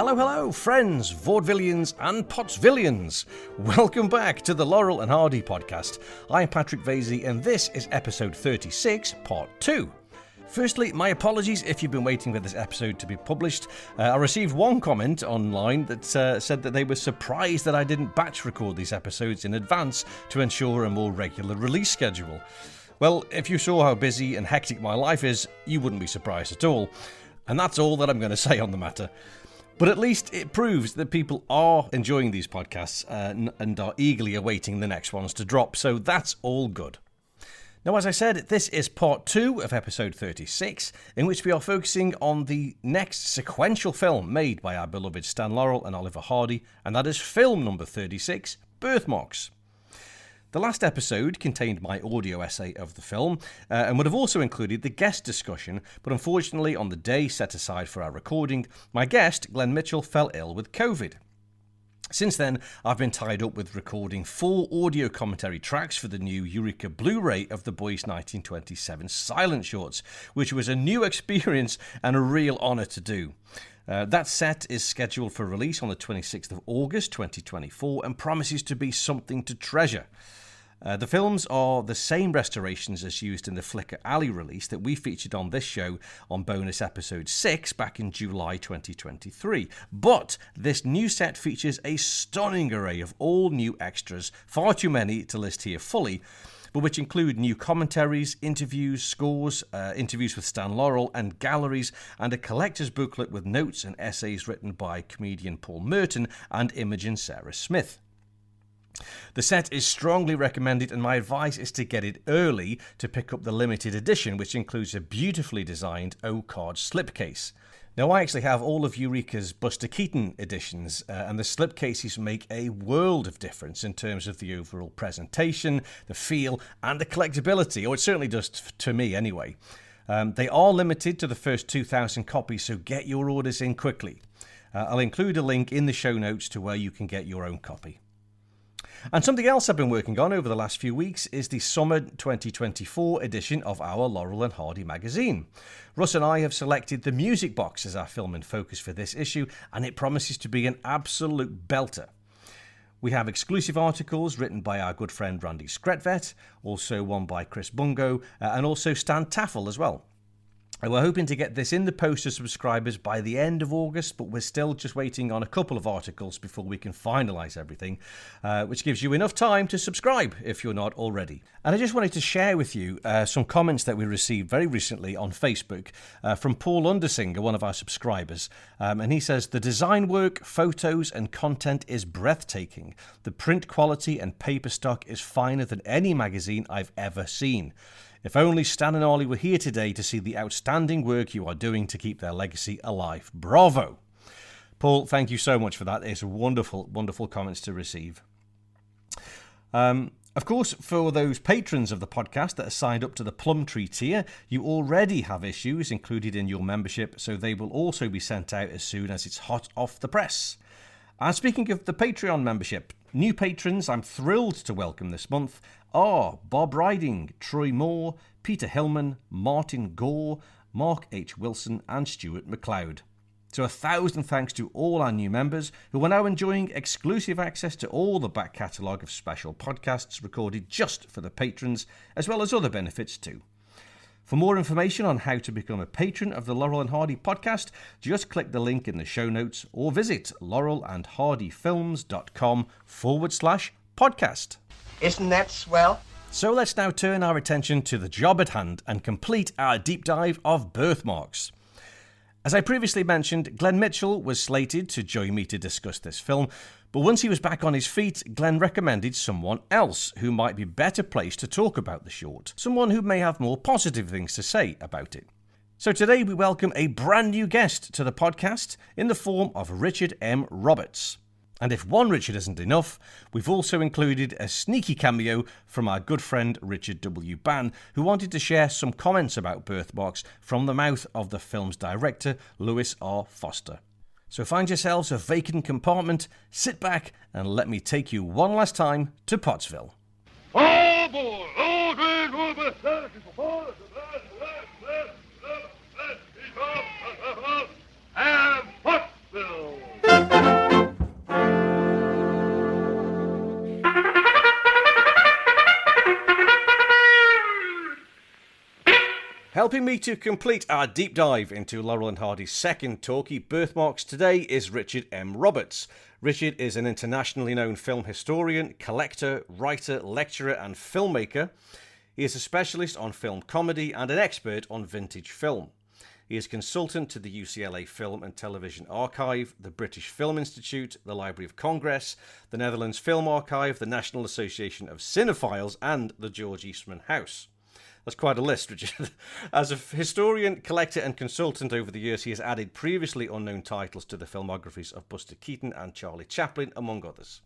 Hello, hello, friends, vaudevillians and potsvillians. Welcome back to the Laurel and Hardy podcast. I'm Patrick Vasey and this is episode 36, part 2. Firstly, my apologies if you've been waiting for this episode to be published. I received one comment online that said that they were surprised that I didn't batch record these episodes in advance to ensure a more regular release schedule. Well, if you saw how busy and hectic my life is, you wouldn't be surprised at all. And that's all that I'm going to say on the matter. But at least it proves that people are enjoying these podcasts and are eagerly awaiting the next ones to drop, so that's all good. Now, as I said, this is part 2 of episode 36, in which we are focusing on the next sequential film made by our beloved Stan Laurel and Oliver Hardy, and that is film number 36, Berth Marks. The last episode contained my audio essay of the film and would have also included the guest discussion, but unfortunately on the day set aside for our recording, my guest, Glenn Mitchell, fell ill with COVID. Since then, I've been tied up with recording 4 audio commentary tracks for the new Eureka Blu-ray of the Boys 1927 silent shorts, which was a new experience and a real honour to do. That set is scheduled for release on the 26th of August 2024 and promises to be something to treasure. The films are the same restorations as used in the Flicker Alley release that we featured on this show on bonus episode 6 back in July 2023. But this new set features a stunning array of all new extras, far too many to list here fully, but which include new commentaries, interviews, scores, interviews with Stan Laurel and galleries, and a collector's booklet with notes and essays written by comedian Paul Merton and Imogen Sarah Smith. The set is strongly recommended and my advice is to get it early to pick up the limited edition, which includes a beautifully designed O-card slipcase. Now, I actually have all of Eureka's Buster Keaton editions and the slipcases make a world of difference in terms of the overall presentation, the feel and the collectability, or it certainly does to me anyway. They are limited to the first 2,000 copies, so get your orders in quickly. I'll include a link in the show notes to where you can get your own copy. And something else I've been working on over the last few weeks is the summer 2024 edition of our Laurel and Hardy magazine. Russ and I have selected the music box as our film in focus for this issue, and it promises to be an absolute belter. We have exclusive articles written by our good friend Randy Skretvet, also one by Chris Bungo, and also Stan Taffel as well. We're hoping to get this in the post to subscribers by the end of August, but we're still just waiting on a couple of articles before we can finalise everything, which gives you enough time to subscribe if you're not already. And I just wanted to share with you some comments that we received very recently on Facebook from Paul Undersinger, one of our subscribers. And he says, the design work, photos and content is breathtaking. The print quality and paper stock is finer than any magazine I've ever seen. If only Stan and Ollie were here today to see the outstanding work you are doing to keep their legacy alive. Bravo! Paul, thank you so much for that. It's wonderful, wonderful comments to receive. Of course, for those patrons of the podcast that are signed up to the Plumtree tier, you already have issues included in your membership, so they will also be sent out as soon as it's hot off the press. And speaking of the Patreon membership, new patrons I'm thrilled to welcome this month are Bob Riding, Troy Moore, Peter Hillman, Martin Gore, Mark H. Wilson and Stuart McLeod. So 1,000 thanks to all our new members who are now enjoying exclusive access to all the back catalogue of special podcasts recorded just for the patrons, as well as other benefits too. For more information on how to become a patron of the Laurel and Hardy podcast, just click the link in the show notes or visit laurelandhardyfilms.com/podcast. Isn't that swell? So let's now turn our attention to the job at hand and complete our deep dive of Berth Marks. As I previously mentioned, Glenn Mitchell was slated to join me to discuss this film, but once he was back on his feet, Glenn recommended someone else who might be better placed to talk about the short, someone who may have more positive things to say about it. So today we welcome a brand new guest to the podcast in the form of Richard M. Roberts. And if one Richard isn't enough, we've also included a sneaky cameo from our good friend Richard W. Bann, who wanted to share some comments about Berth Marks from the mouth of the film's director, Lewis R. Foster. So find yourselves a vacant compartment, sit back, and let me take you one last time to Pottsville. Oh boy! And Pottsville! Helping me to complete our deep dive into Laurel and Hardy's second talkie, Berth Marks, today is Richard M. Roberts. Richard is an internationally known film historian, collector, writer, lecturer, and filmmaker. He is a specialist on film comedy and an expert on vintage film. He is consultant to the UCLA Film and Television Archive, the British Film Institute, the Library of Congress, the Netherlands Film Archive, the National Association of Cinephiles, and the George Eastman House. That's quite a list, Richard. As a historian, collector, and consultant over the years, he has added previously unknown titles to the filmographies of Buster Keaton and Charlie Chaplin, among others.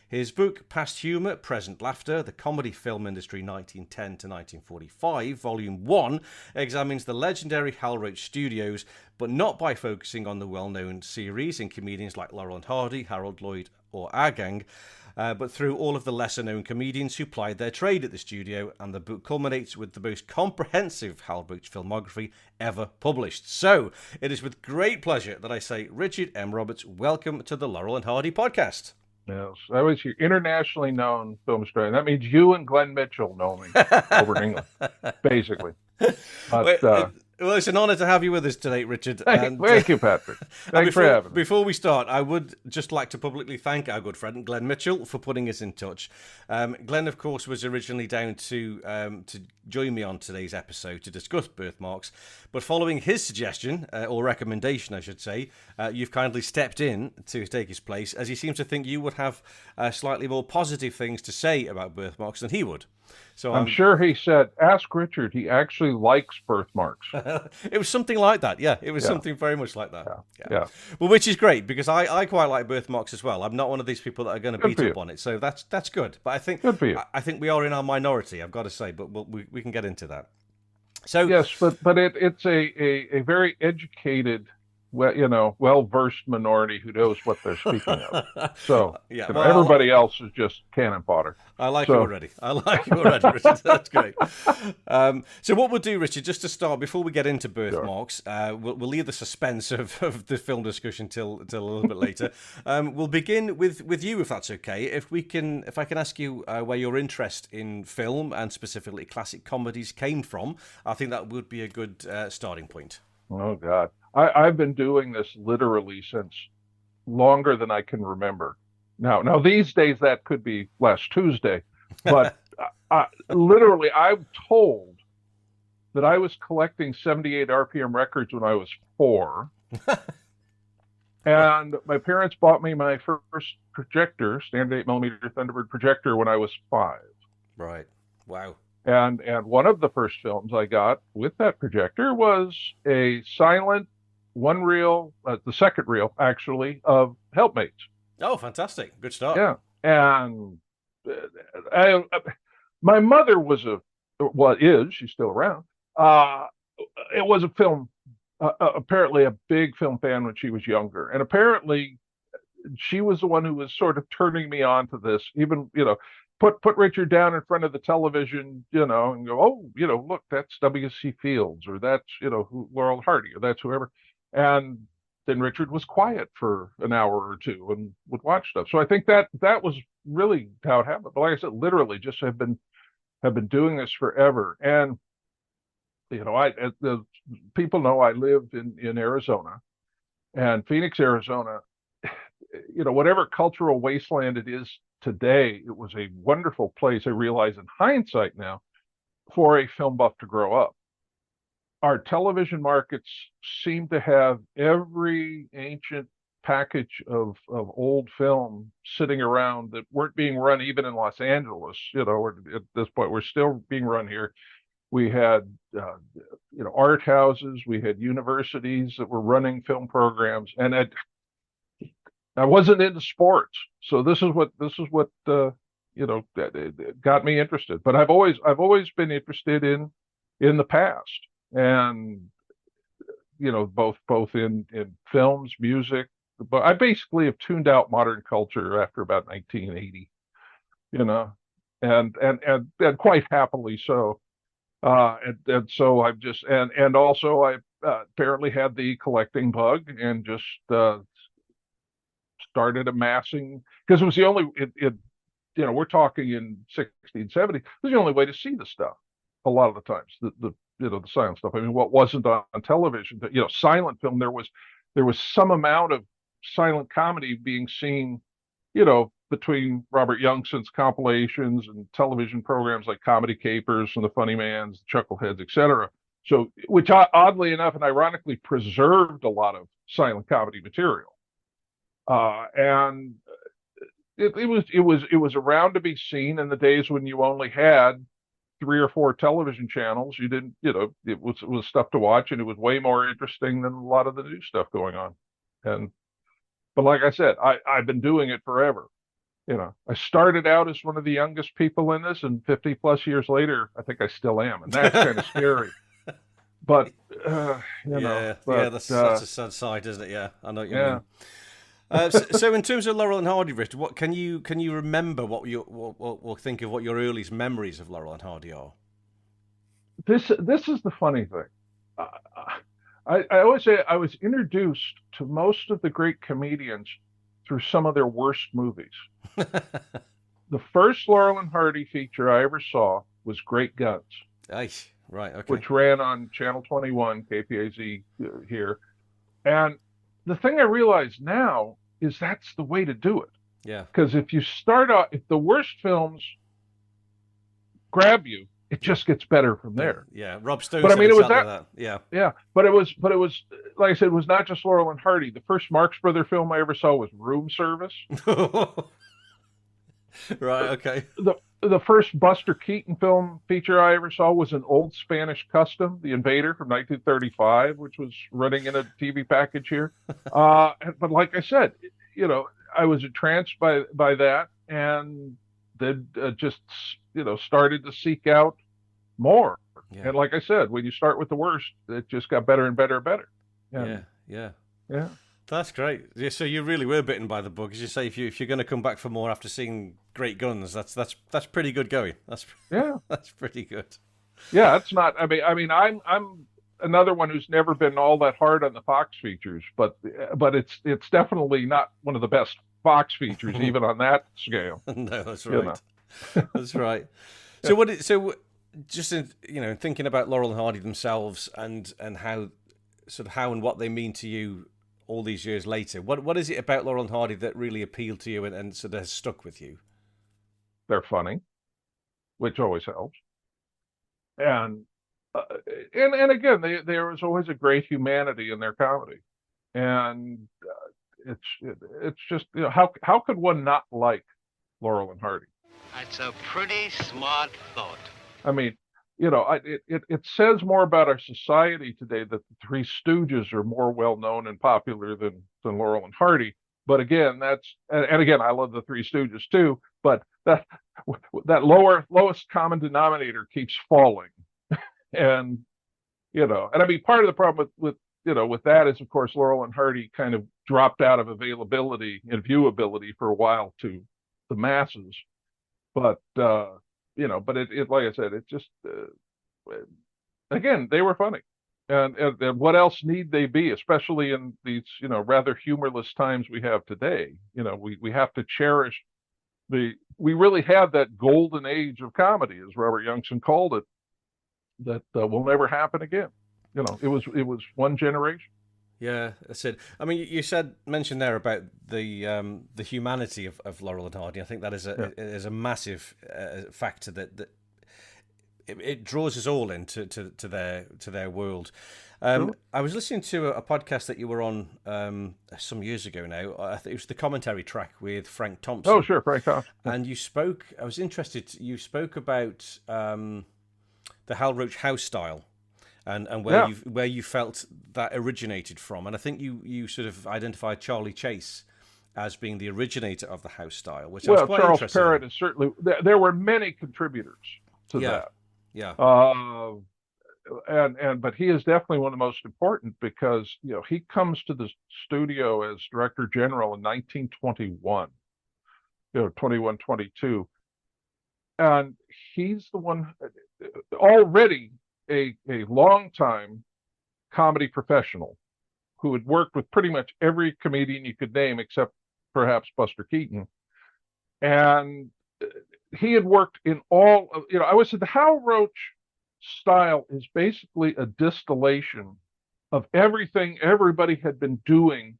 His book, Past Humour, Present Laughter, The Comedy Film Industry 1910 to 1945, Volume 1, examines the legendary Hal Roach Studios, but not by focusing on the well-known series and comedians like Laurel and Hardy, Harold Lloyd, or our gang, but through all of the lesser-known comedians who plied their trade at the studio, and the book culminates with the most comprehensive Hal Roach filmography ever published. So, it is with great pleasure that I say, Richard M. Roberts, welcome to the Laurel and Hardy podcast. Yes, I was your internationally known film historian. That means you and Glenn Mitchell know me over in England, basically. But, well, it's an honour to have you with us today, Richard. Thank you, Patrick. Thanks for having me. Before we start, I would just like to publicly thank our good friend Glenn Mitchell for putting us in touch. Glenn, of course, was originally down to join me on today's episode to discuss Berth Marks, but following his suggestion, or recommendation, I should say, you've kindly stepped in to take his place, as he seems to think you would have slightly more positive things to say about Berth Marks than he would. So I'm sure he said, ask Richard, he actually likes Berth Marks. It was something like that, yeah. It was something very much like that. Yeah. Well, which is great, because I quite like Berth Marks as well. I'm not one of these people that are going to beat up on it, so that's good. But I think I think we are in our minority, I've got to say, but we can get into that. So yes, but it's a very educated, well-versed minority who knows what they're speaking of. So everybody else is just cannon fodder. I like you already, Richard. That's great. So what we'll do, Richard, just to start, before we get into Berth Marks, we'll leave the suspense of the film discussion till a little bit later. We'll begin with you, if that's okay. If I can ask you where your interest in film and specifically classic comedies came from, I think that would be a good starting point. Oh, God. I've been doing this literally since longer than I can remember. Now these days that could be last Tuesday, but literally I'm told that I was collecting 78 RPM records when I was 4. And my parents bought me my first projector, standard 8mm Thunderbird projector, when I was 5. Right. Wow. And one of the first films I got with that projector was a silent one reel, the second reel actually, of Helpmates. Oh, fantastic! Good start. Yeah, and my mother was she's still around. It was a film, apparently a big film fan when she was younger, and apparently she was the one who was sort of turning me on to this. Even put Richard down in front of the television, and go, oh, look, that's W.C. Fields, or that's Laurel Hardy, or that's whoever. And then Richard was quiet for an hour or two and would watch stuff. So I think that was really how it happened. But like I said, literally just have been doing this forever. And the people know I live in Arizona, and Phoenix, Arizona. Whatever cultural wasteland it is today, it was a wonderful place, I realize in hindsight now, for a film buff to grow up. Our television markets seem to have every ancient package of old film sitting around that weren't being run even in Los Angeles. At this point, we're still being run here. We had, art houses. We had universities that were running film programs, and I wasn't into sports, so this is what got me interested. But I've always been interested in the past. And both in films, music, but I basically have tuned out modern culture after about 1980, and quite happily so. And so I've just and also I apparently had the collecting bug and just started amassing, because it was the only we're talking in 60 and 70, it was the only way to see the stuff a lot of the times. The the silent stuff. I mean, what wasn't on television? But, silent film. There was some amount of silent comedy being seen, between Robert Youngson's compilations and television programs like Comedy Capers and The Funny Mans, Chuckleheads, etc. So, which oddly enough and ironically preserved a lot of silent comedy material. And it was around to be seen in the days when you only had 3 or 4 television channels. You didn't, it was stuff to watch, and it was way more interesting than a lot of the new stuff going on. But like I said, I've been doing it forever. I started out as one of the youngest people in this, and 50 plus years later, I think I still am, and that's kind of scary. But that's a sad side, isn't it? Yeah, I know what you mean. So in terms of Laurel and Hardy, Rich, what can you remember? What think of what your earliest memories of Laurel and Hardy are? This is the funny thing. I always say I was introduced to most of the great comedians through some of their worst movies. The first Laurel and Hardy feature I ever saw was Great Guns. Right, okay. Which ran on Channel 21, KPAZ here. And the thing I realize now is that's the way to do it. Yeah. Because if you start out, if the worst films grab you, it just gets better from there. Yeah. Rob Stone. But I mean, it was that. Yeah. Yeah. But it was, like I said, it was not just Laurel and Hardy. The first Marx Brother film I ever saw was Room Service. Right. Okay. The first Buster Keaton film feature I ever saw was an Old Spanish Custom, The Invader from 1935, which was running in a TV package here. But like I said, I was entranced by that, and then just started to seek out more. Yeah. And like I said, when you start with the worst, it just got better and better and better. Yeah. That's great. Yeah, so you really were bitten by the bug, as you say. If you're going to come back for more after seeing Great Guns, that's pretty good going. That's pretty good. Yeah, it's not. I mean, I'm another one who's never been all that hard on the Fox features, but it's definitely not one of the best Fox features, even on that scale. No, that's right. That's right. So just in, thinking about Laurel and Hardy themselves and how and what they mean to you all these years later, what is it about Laurel and Hardy that really appealed to you and sort of has stuck with you? They're funny, which always helps, and again, there was always a great humanity in their comedy, and it's just how could one not like Laurel and Hardy? That's a pretty smart thought. I mean, it says more about our society today that the Three Stooges are more well known and popular than Laurel and Hardy. But again, and again, I love the Three Stooges too. But that lowest common denominator keeps falling, and I mean, part of the problem with that is, of course, Laurel and Hardy kind of dropped out of availability and viewability for a while to the masses. But but it like I said, it just again, they were funny, and what else need they be, especially in these rather humorless times we have today. We have to cherish we really have that golden age of comedy, as Robert Youngson called it, that will never happen again. It was one generation. Yeah, that's it. I mean, you mentioned there about the humanity of Laurel and Hardy. I think that is a massive factor that it draws us all into to their world. Sure. I was listening to a podcast that you were on some years ago now. I think it was the commentary track with Frank Thompson. Oh, sure, Frank Thompson. And you spoke. I was interested. You spoke about the Hal Roach house style. And where you felt that originated from, and I think you sort of identified Charlie Chase as being the originator of the house style, which I was quite Charles interested Parrott in. is certainly there were many contributors to that. Yeah. But he is definitely one of the most important because he comes to the studio as director general in 1921, 22, and he's the one already a long-time comedy professional who had worked with pretty much every comedian you could name except perhaps Buster Keaton. And he had worked in all, I would say the Hal Roach style is basically a distillation of everything everybody had been doing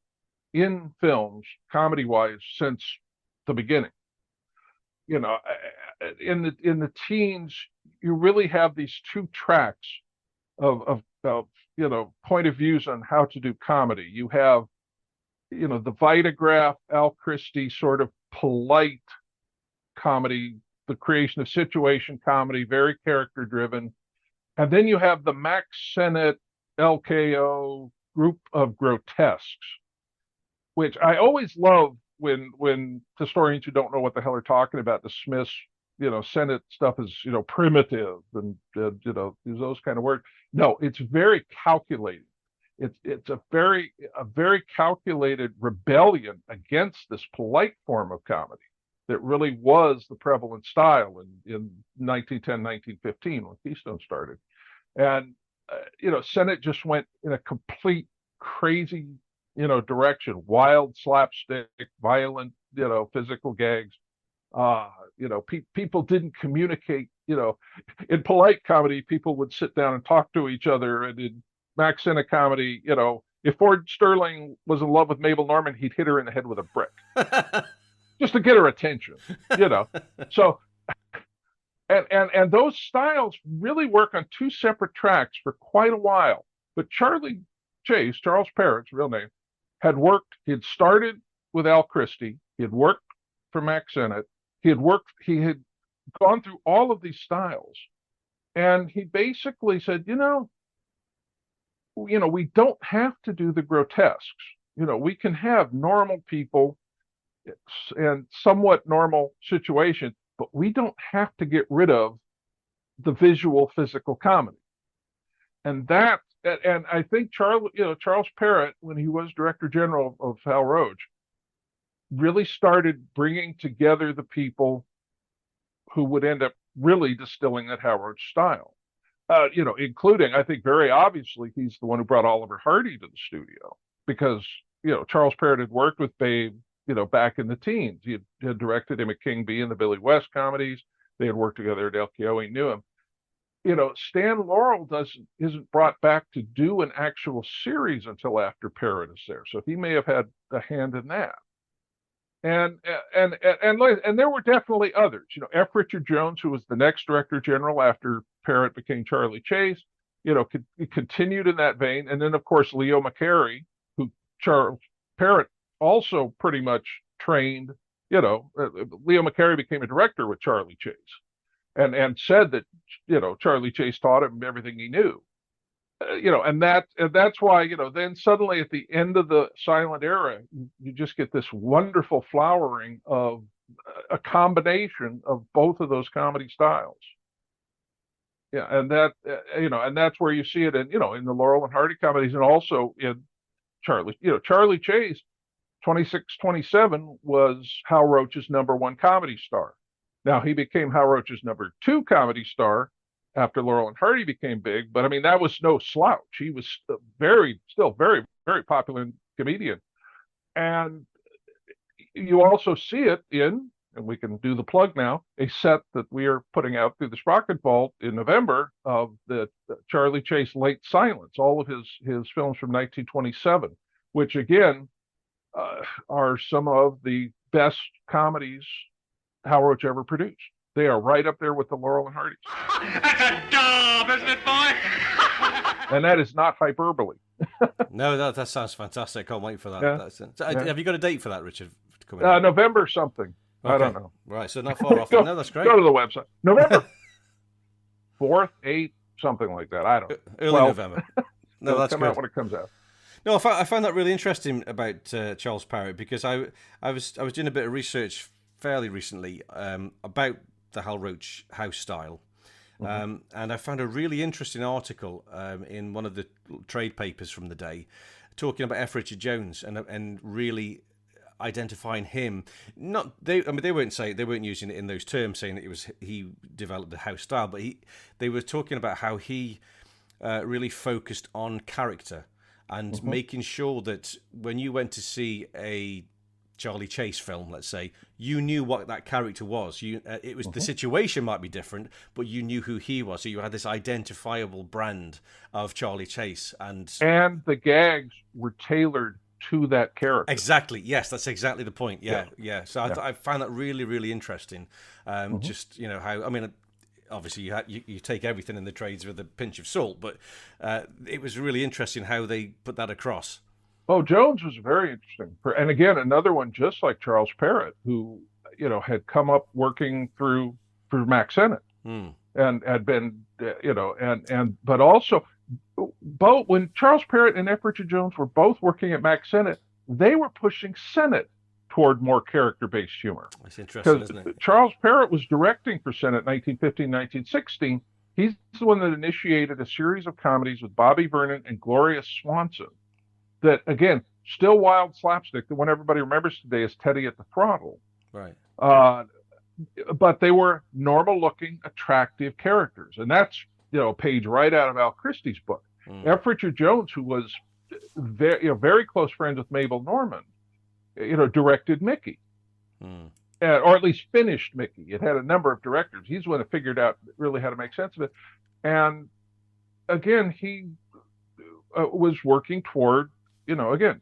in films, comedy-wise, since the beginning. You know, in the teens, you really have these two tracks of point of views on how to do comedy. You have, the Vitagraph, Al Christie sort of polite comedy, the creation of situation comedy, very character driven. And then you have the Max Sennett, LKO group of grotesques, which I always love when historians who don't know what the hell they're talking about dismiss, Sennett stuff as, primitive and, use those kind of words. No, it's very calculated. It's a very calculated rebellion against this polite form of comedy that really was the prevalent style in 1910, 1915 when Keystone started. And, Sennett just went in a complete crazy, direction, wild slapstick, violent, physical gags. People didn't communicate, in polite comedy, people would sit down and talk to each other. And in Max Sennett comedy, if Ford Sterling was in love with Mabel Normand, he'd hit her in the head with a brick just to get her attention, So, and those styles really work on two separate tracks for quite a while. But Charles Parrott's real name, he'd started with Al Christie, he had worked for Max Sennett, he had gone through all of these styles, and he basically said, we don't have to do the grotesques. We can have normal people and somewhat normal situations, but we don't have to get rid of the visual physical comedy. And I think Charles Parrott, when he was Director General of Hal Roach, really started bringing together the people who would end up really distilling that Hal Roach style. Including, I think very obviously, he's the one who brought Oliver Hardy to the studio because, Charles Parrott had worked with Babe, back in the teens. He had directed him at King B and the Billy West comedies. They had worked together at LKO. He knew him. Stan Laurel isn't brought back to do an actual series until after Parrott is there. So he may have had a hand in that. And there were definitely others. F. Richard Jones, who was the next Director General after Parrott became Charlie Chase, continued in that vein. And then, of course, Leo McCarey, who Charles Parrott also pretty much trained. Leo McCarey became a director with Charlie Chase, and said that Charlie Chase taught him everything he knew. And that's why, then suddenly at the end of the silent era, you just get this wonderful flowering of a combination of both of those comedy styles. Yeah, and that's where you see it in the Laurel and Hardy comedies, and also in Charlie Chase. 26, 27 was Hal Roach's #1 comedy star. Now he became Hal Roach's #2 comedy star after Laurel and Hardy became big, but I mean that was no slouch. He was still very, very popular comedian, and you also see it in, and we can do the plug now, a set that we are putting out through the Sprocket Vault in November of the Charlie Chase Late Silence, all of his films from 1927, which again are some of the best comedies Hal Roach ever produced. They are right up there with the Laurel and Hardys. That's a daub, isn't it, boy? And that is not hyperbole. No, that sounds fantastic. Can't wait for that. Yeah. Have you got a date for that, Richard? November something. Okay. I don't know. Right, so not far off. No, that's great. Go to the website. November 4th, 8th, something like that. I don't know. Early November. No, that's come good. out when it comes out. No, I found that really interesting about Charles Parrott because I was doing a bit of research fairly recently about the Hal Roach house style, and I found a really interesting article in one of the trade papers from the day talking about F. Richard Jones and really identifying him. They weren't using it in those terms, saying that he developed the house style, but they were talking about how he really focused on character. And making sure that when you went to see a Charlie Chase film, let's say, you knew what that character was. It was the situation might be different, but you knew who he was. So you had this identifiable brand of Charlie Chase, and the gags were tailored to that character. Exactly. Yes, that's exactly the point. Yeah. So I found that really, really interesting. Just how, I mean, obviously you take everything in the trades with a pinch of salt, but it was really interesting how they put that across. Oh, Jones was very interesting. And again, another one just like Charles Parrott, who, had come up working through Mack Sennett and had been, but also both when Charles Parrott and F. Richard Jones were both working at Mack Sennett, they were pushing Sennett toward more character-based humor. That's interesting, isn't it? Charles Parrott was directing for Sennett 1915, 1916. He's the one that initiated a series of comedies with Bobby Vernon and Gloria Swanson that, again, still wild slapstick, the one everybody remembers today is Teddy at the Throttle. Right. But they were normal-looking, attractive characters. And that's, a page right out of Al Christie's book. F. Richard Jones, who was very close friends with Mabel Normand, directed Mickey. Or at least finished Mickey. It had a number of directors. He's the one that figured out really how to make sense of it. And again, he was working toward, again,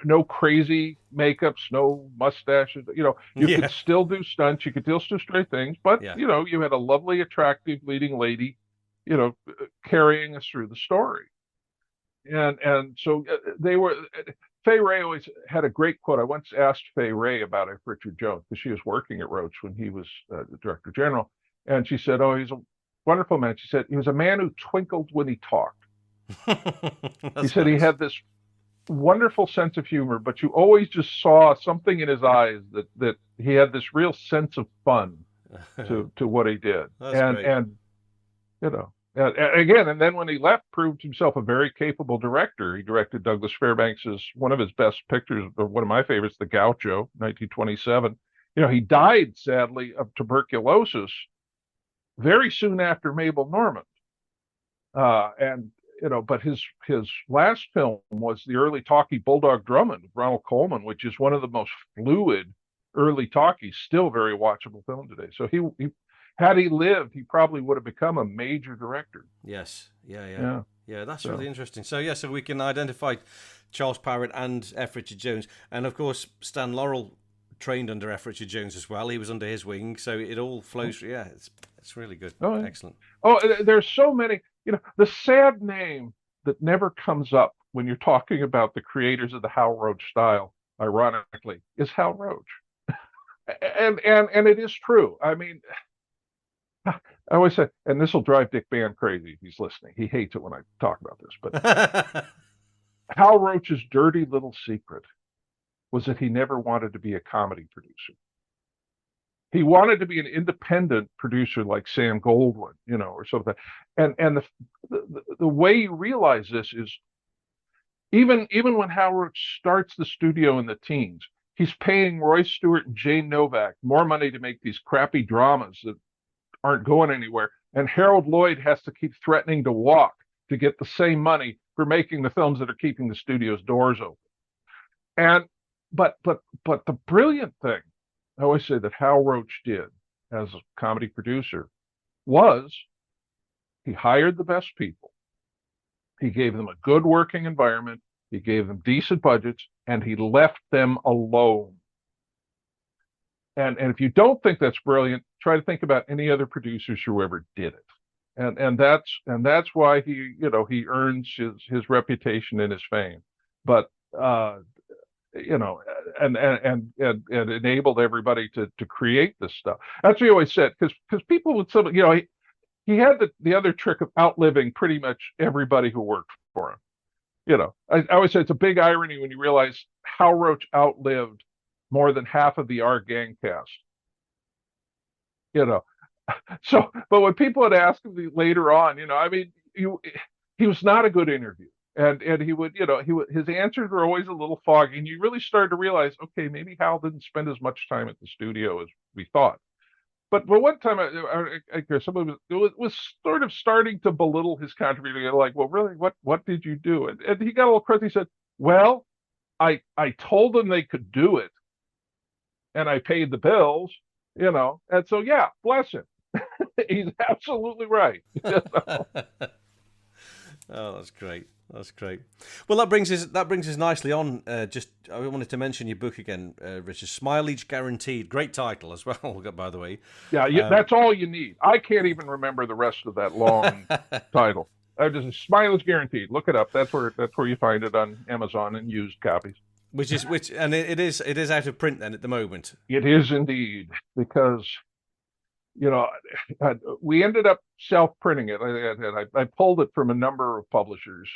no crazy makeups, no mustaches. You could still do stunts, you could still do straight things, but you had a lovely, attractive leading lady, carrying us through the story. And so they were. Fay Wray always had a great quote. I once asked Fay Wray about F. Richard Jones because she was working at Roach when he was the director general, and she said, "Oh, he's a wonderful man." She said he was a man who twinkled when he talked. He said he had this wonderful sense of humor, but you always just saw something in his eyes that he had this real sense of fun to what he did. And again, and then when he left, proved himself a very capable director. He directed Douglas Fairbanks's one of his best pictures, or one of my favorites, The Gaucho, 1927. He died sadly of tuberculosis very soon after Mabel Normand. But his last film was the early talkie Bulldog Drummond with Ronald Colman, which is one of the most fluid early talkies, still very watchable film today. So he had he lived, he probably would have become a major director. Yes. Yeah. That's really interesting. So so we can identify Charles Parrott and F. Richard Jones, and of course Stan Laurel trained under F. Richard Jones as well. He was under his wing, so it all flows. Yeah, it's really good. Excellent. There's so many. The sad name that never comes up when you're talking about the creators of the Hal Roach style, ironically, is Hal Roach. and it is true. I mean, I always say, and this will drive Dick Band crazy if he's listening. He hates it when I talk about this, but Hal Roach's dirty little secret was that he never wanted to be a comedy producer. He wanted to be an independent producer like Sam Goldwyn, or something. And the way you realize this is even when Hal Roach starts the studio in the teens, he's paying Roy Stewart and Jane Novak more money to make these crappy dramas that aren't going anywhere. And Harold Lloyd has to keep threatening to walk to get the same money for making the films that are keeping the studio's doors open. But the brilliant thing, I always say, that Hal Roach did as a comedy producer was he hired the best people. He gave them a good working environment. He gave them decent budgets, and he left them alone. And if you don't think that's brilliant, try to think about any other producers who ever did it. And that's why he earns his reputation and his fame. But and enabled everybody to create this stuff. That's what he always said, because people would say, he had the other trick of outliving pretty much everybody who worked for him. I always say it's a big irony when you realize Hal Roach outlived more than half of the Our Gang cast. So, but when people would ask him later on, he was not a good interview. And he would, his answers were always a little foggy, and you really started to realize, okay, maybe Hal didn't spend as much time at the studio as we thought. But one time, somebody was sort of starting to belittle his contribution, like, well, really, what did you do? And he got a little crazy. He said, well, I told them they could do it, and I paid the bills, and so, yeah, bless him. He's absolutely right. Oh, that's great. That's great. Well, that brings us nicely on. Just I wanted to mention your book again, Richard. Smileage Guaranteed. Great title as well, by the way. Yeah, that's all you need. I can't even remember the rest of that long title. Just Smileage Guaranteed. Look it up. That's where you find it on Amazon and used copies. And it is out of print then at the moment. It is indeed, because we ended up self-printing it. I pulled it from a number of publishers,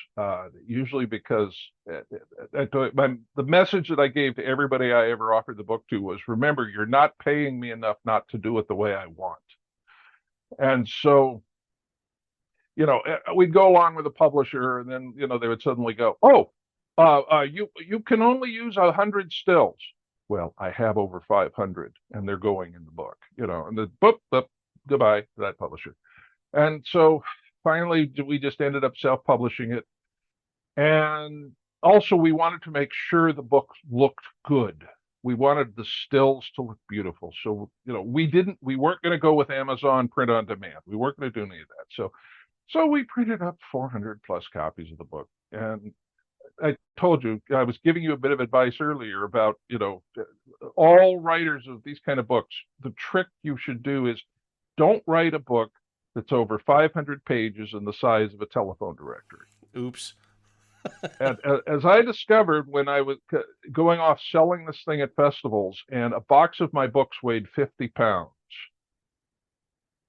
usually because the message that I gave to everybody I ever offered the book to was, remember, you're not paying me enough not to do it the way I want. And so, we'd go along with a publisher, and then, they would suddenly go, oh, you can only use 100 stills. Well, I have over 500, and they're going in the book, and the book, goodbye to that publisher. And so finally, we just ended up self-publishing it. And also, we wanted to make sure the book looked good. We wanted the stills to look beautiful. So, we weren't going to go with Amazon print on demand. We weren't going to do any of that. So we printed up 400 plus copies of the book. And I told you, I was giving you a bit of advice earlier about, all writers of these kind of books. The trick you should do is don't write a book that's over 500 pages and the size of a telephone directory. Oops. And as I discovered when I was going off selling this thing at festivals, and a box of my books weighed 50 pounds.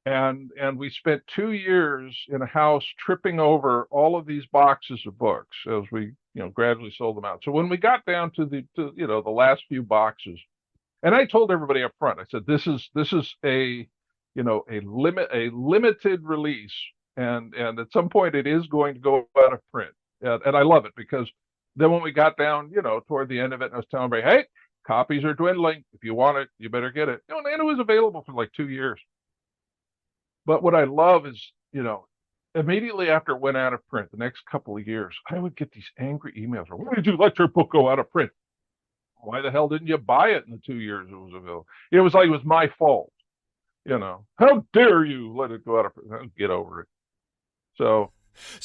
And we spent 2 years in a house tripping over all of these boxes of books as we, gradually sold them out. So when we got down to the last few boxes, and I told everybody up front, I said, this is a limited release, and at some point it is going to go out of print. And I love it, because then when we got down, toward the end of it, I was telling everybody, hey, copies are dwindling. If you want it, you better get it. And it was available for like 2 years. But what I love is, immediately after it went out of print, the next couple of years, I would get these angry emails. Why did you let your book go out of print? Why the hell didn't you buy it in the 2 years it was available? It was like it was my fault. How dare you let it go out of print? Get over it. So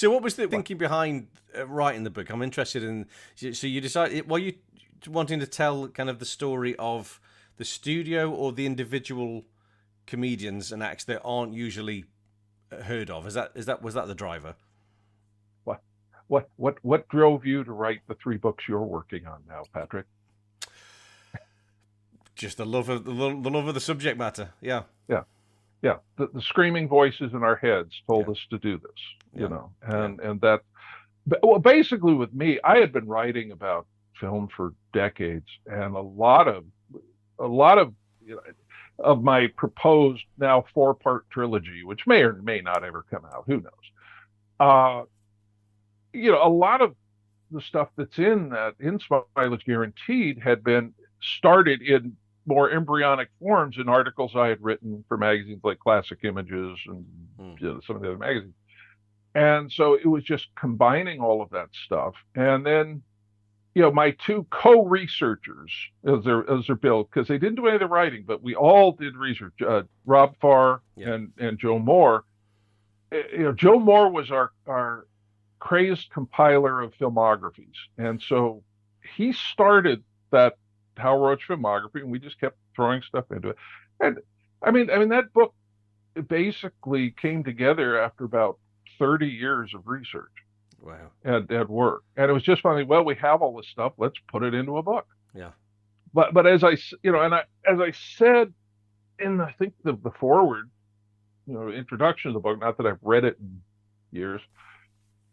what was the thinking behind writing the book? I'm interested in. So you decided, were you wanting to tell kind of the story of the studio or the individual comedians and acts that aren't usually heard of? Was that the driver? What drove you to write the 3 books you're working on now, Patrick? Just the love of the subject matter. Yeah. The screaming voices in our heads told us to do this, and that. Well, basically, with me, I had been writing about film for decades, and a lot of of my proposed now 4-part trilogy, which may or may not ever come out, who knows? A lot of the stuff that's in Smileage Guaranteed had been started in more embryonic forms in articles I had written for magazines like Classic Images and some of the other magazines. And so it was just combining all of that stuff. And then, my 2 co-researchers, as they're billed, because they didn't do any of the writing, but we all did research. Rob Farr and Joe Moore. Joe Moore was our crazed compiler of filmographies, and so he started that Hal Roach filmography, and we just kept throwing stuff into it. And I mean that book basically came together after about 30 years of research. Wow. And work. And it was just funny, well, we have all this stuff, let's put it into a book. Yeah. But as I said in, I think, the forward, introduction to the book, not that I've read it in years,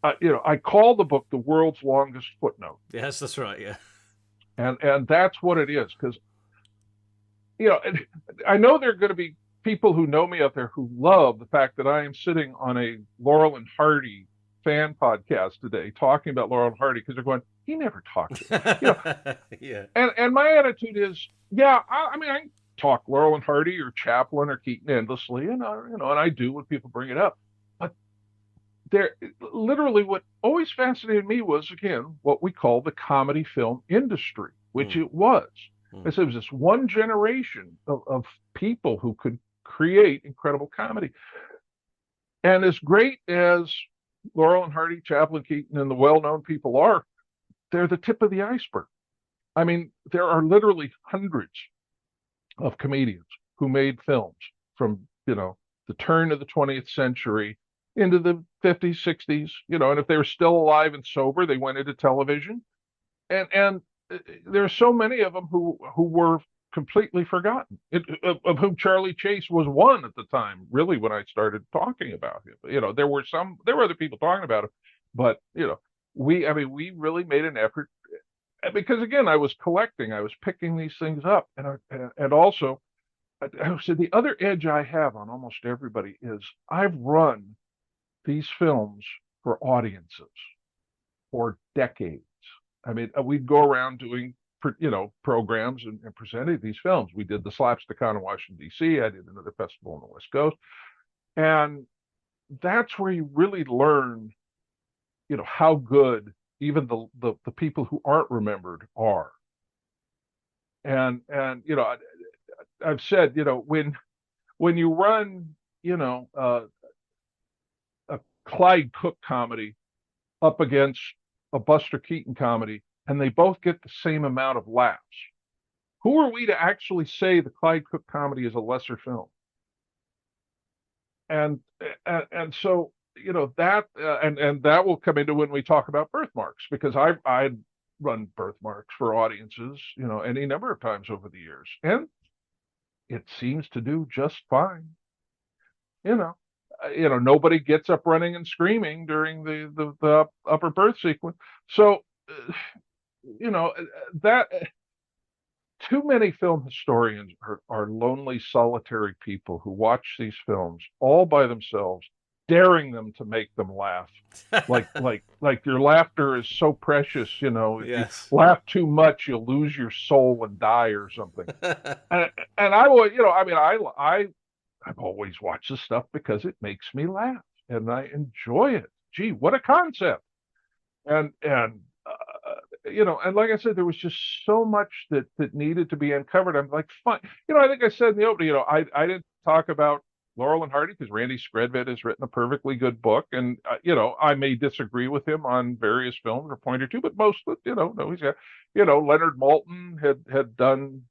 I call the book the world's longest footnote. Yes, that's right. Yeah. And that's what it is, because, I know there are going to be people who know me out there who love the fact that I am sitting on a Laurel and Hardy fan podcast today talking about Laurel and Hardy, because they're going, he never talked to Yeah. And my attitude is, I talk Laurel and Hardy or Chaplin or Keaton endlessly, and I do when people bring it up. But there, literally, what always fascinated me was, again, what we call the comedy film industry, which it was. I said it was this one generation of people who could create incredible comedy. And as great as Laurel and Hardy, Chaplin, Keaton, and the well-known people are, they're the tip of the iceberg. I mean, there are literally hundreds of comedians who made films from, the turn of the 20th century into the 50s, 60s, and if they were still alive and sober, they went into television. And there's so many of them who were completely forgotten, of whom Charlie Chase was one at the time, really, when I started talking about him. There were other people talking about him, but, we really made an effort, because again, I was picking these things up. And also, I said the other edge I have on almost everybody is I've run these films for audiences for decades. I mean, we'd go around doing, programs and presenting these films. We did the Slapstick-Con in Washington, D.C. I did another festival on the West Coast. And that's where you really learn, how good even the people who aren't remembered are. And I've said, when you run, a Clyde Cook comedy up against a Buster Keaton comedy, and they both get the same amount of laughs, who are we to actually say the Clyde Cook comedy is a lesser film? And so, that and that will come into when we talk about Berth Marks, because I run Berth Marks for audiences, any number of times over the years, and it seems to do just fine. Nobody gets up running and screaming during the upper berth sequence. So, that too many film historians are lonely, solitary people who watch these films all by themselves, daring them to make them laugh. like your laughter is so precious, if Yes. you laugh too much, you'll lose your soul and die or something. and I will, I've always watched this stuff because it makes me laugh and I enjoy it. Gee, what a concept. And like I said, there was just so much that needed to be uncovered. I'm like, fine. I think I said in the opening, I didn't talk about Laurel and Hardy because Randy Skredved has written a perfectly good book. And, I may disagree with him on various films or a point or two, but most, no, he's got, Leonard Maltin had done,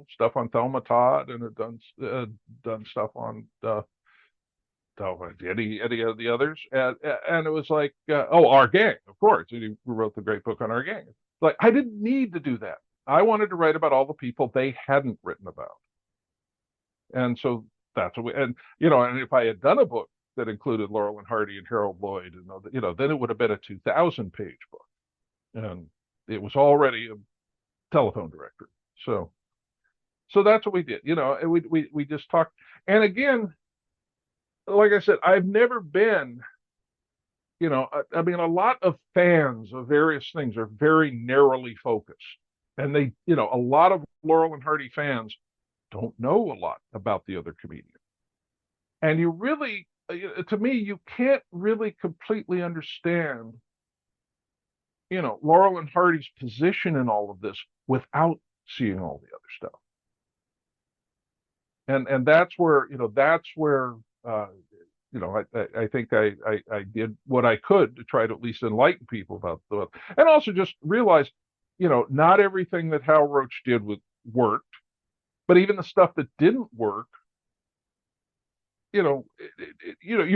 stuff on Thelma Todd, and had done stuff on, any of the others. And it was like, Our Gang, of course. He wrote the great book on Our Gang. Like, I didn't need to do that. I wanted to write about all the people they hadn't written about. And so that's what and if I had done a book that included Laurel and Hardy and Harold Lloyd, and then it would have been a 2,000-page book. And it was already a telephone directory. So that's what we did, and we just talked. And again, like I said, I've never been, a lot of fans of various things are very narrowly focused. And they, a lot of Laurel and Hardy fans don't know a lot about the other comedians. And you really, to me, you can't really completely understand, Laurel and Hardy's position in all of this without seeing all the other stuff. And that's where, I think I did what I could to try to at least enlighten people about and also just realize, not everything that Hal Roach did worked, but even the stuff that didn't work, you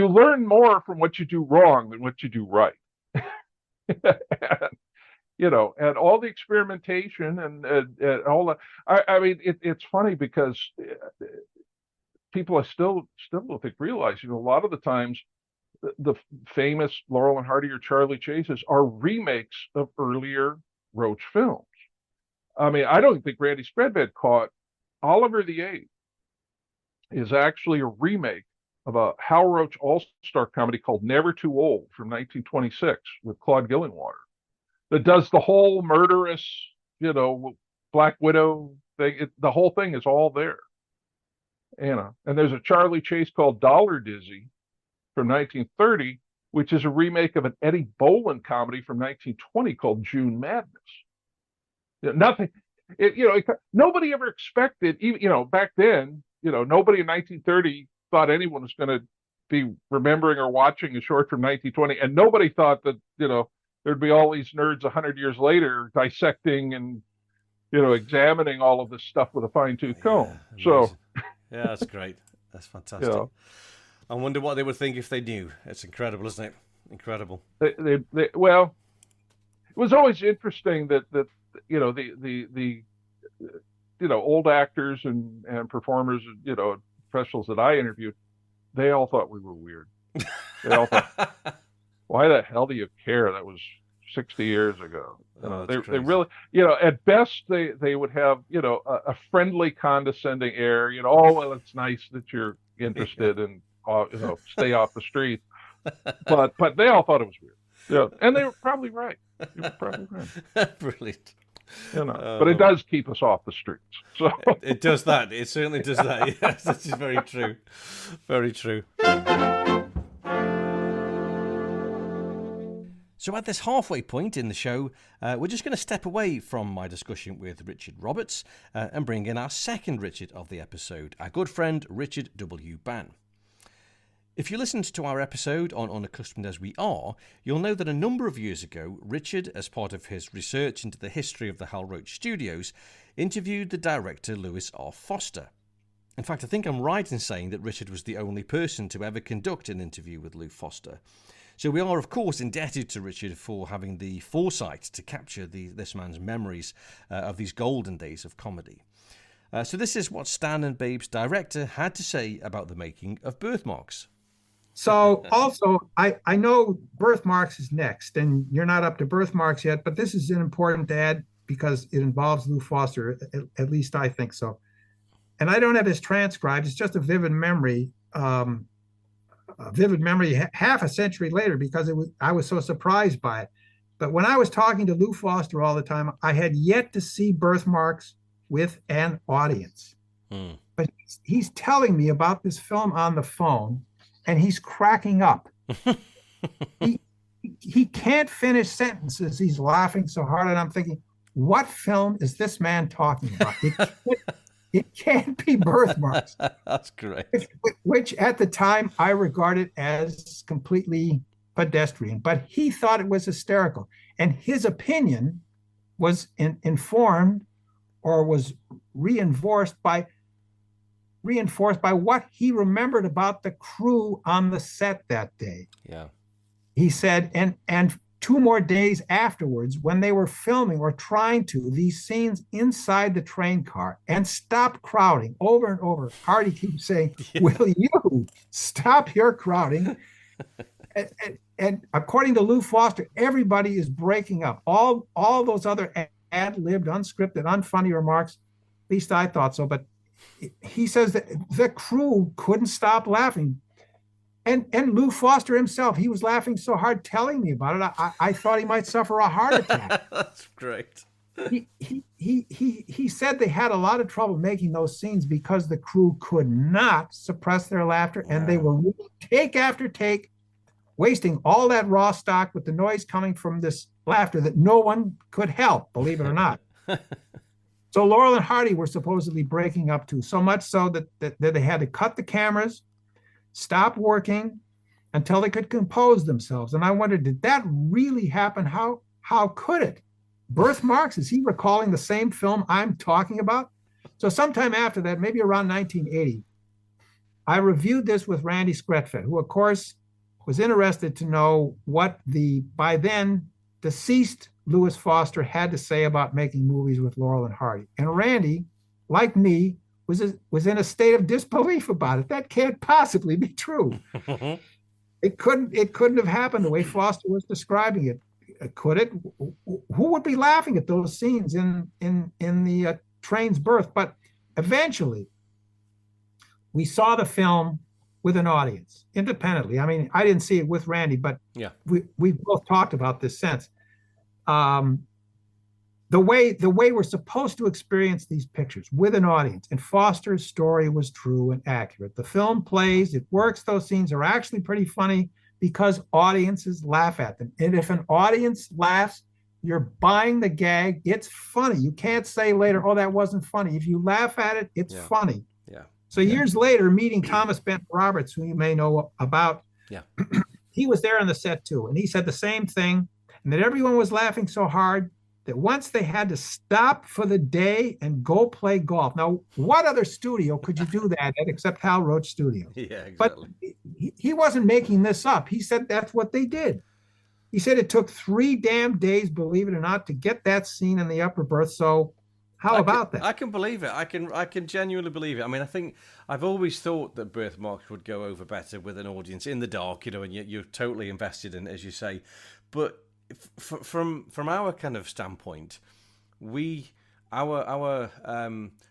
learn more from what you do wrong than what you do right. And all the experimentation and all that. It's funny because people I still don't think realize, a lot of the times the famous Laurel and Hardy or Charlie Chases are remakes of earlier Roach films. I don't think Randy Skredved caught Oliver the Eighth is actually a remake of a Hal Roach all-star comedy called Never Too Old from 1926 with Claude Gillingwater that does the whole murderous, Black Widow thing. The whole thing is all there. And there's a Charlie Chase called Dollar Dizzy from 1930, which is a remake of an Eddie Boland comedy from 1920 called June Madness. Nothing. nobody ever expected, even, back then, nobody in 1930 thought anyone was going to be remembering or watching a short from 1920. And nobody thought that, there'd be all these nerds 100 years later dissecting and, examining all of this stuff with a fine-tooth comb. Yeah, so, yeah, that's great. That's fantastic. I wonder what they would think if they knew. It's incredible, isn't it? Incredible. Well, it was always interesting that the old actors and performers, professionals that I interviewed, they all thought we were weird. They all thought, why the hell do you care? That was 60 years ago. They really, at best they would have, a friendly, condescending air. Oh, well, it's nice that you're interested and stay off the street. But they all thought it was weird. Yeah, and they were probably right. Brilliant. But it does keep us off the streets. So it does that. It certainly does that. Yes, this is very true. Very true. So at this halfway point in the show, we're just going to step away from my discussion with Richard Roberts and bring in our second Richard of the episode, our good friend Richard W. Bann. If you listened to our episode on Unaccustomed as We Are, you'll know that a number of years ago, Richard, as part of his research into the history of the Hal Roach Studios, interviewed the director Louis R. Foster. In fact, I think I'm right in saying that Richard was the only person to ever conduct an interview with Lou Foster. So we are, of course, indebted to Richard for having the foresight to capture this man's memories of these golden days of comedy. So this is what Stan and Babe's director had to say about the making of Berth Marks. So also, I know Berth Marks is next, and you're not up to Berth Marks yet, but this is an important to add because it involves Lou Foster, at least I think so. And I don't have his transcribed. It's just a vivid memory half a century later because I was so surprised by it. But when I was talking to Lou Foster all the time, I had yet to see Berth Marks with an audience. But he's telling me about this film on the phone, and he's cracking up. He can't finish sentences. He's laughing so hard, and I'm thinking, what film is this man talking about? It can't be Berth Marks. That's correct. Which at the time I regarded as completely pedestrian, but he thought it was hysterical. And his opinion was informed or was reinforced by what he remembered about the crew on the set that day. Yeah. He said, and 2 more days afterwards, when they were filming or trying to these scenes inside the train car and stop crowding over and over, Hardy keeps saying, will you stop your crowding? And according to Lou Foster, everybody is breaking up. All those other ad-libbed, unscripted, unfunny remarks, at least I thought so, but he says that the crew couldn't stop laughing. And Lou Foster himself, he was laughing so hard telling me about it, I thought he might suffer a heart attack. That's great. He said they had a lot of trouble making those scenes because the crew could not suppress their laughter, and they were take after take, wasting all that raw stock with the noise coming from this laughter that no one could help, believe it or not. So Laurel and Hardy were supposedly breaking up too, so much so that they had to cut the cameras, stop working until they could compose themselves. And I wondered, did that really happen? How could it? Berth Marks, is he recalling the same film I'm talking about? So sometime after that, maybe around 1980, I reviewed this with Randy Skretfed, who of course was interested to know what the by then deceased Louis Foster had to say about making movies with Laurel and Hardy. And Randy, like me, was in a state of disbelief about it. That can't possibly be true. It couldn't have happened the way Foster was describing it. Could it? Who would be laughing at those scenes in the train's berth? But eventually, we saw the film with an audience independently. I mean, I didn't see it with Randy, but yeah, we both talked about this since. The way we're supposed to experience these pictures with an audience, and Foster's story was true and accurate. The film plays, it works. Those scenes are actually pretty funny because audiences laugh at them. And if an audience laughs, You're buying the gag. It's funny. You can't say later, oh, that wasn't funny. If you laugh at it, it's funny. Yeah. So years later, meeting Thomas Benton Roberts, who you may know about, Yeah. he was there on the set too. And he said the same thing, and that everyone was laughing so hard that once they had to stop for the day and go play golf. Now, what other studio could you do that at except Hal Roach Studios? Yeah, But exactly. he wasn't making this up. He said that's what they did. He said it took 3 damn days, believe it or not, to get that scene in the upper berth. So how about that? I can believe it. I can genuinely believe it. I mean, I think I've always thought that Berth Marks would go over better with an audience in the dark, and you're totally invested in it, as you say. But from our kind of standpoint, our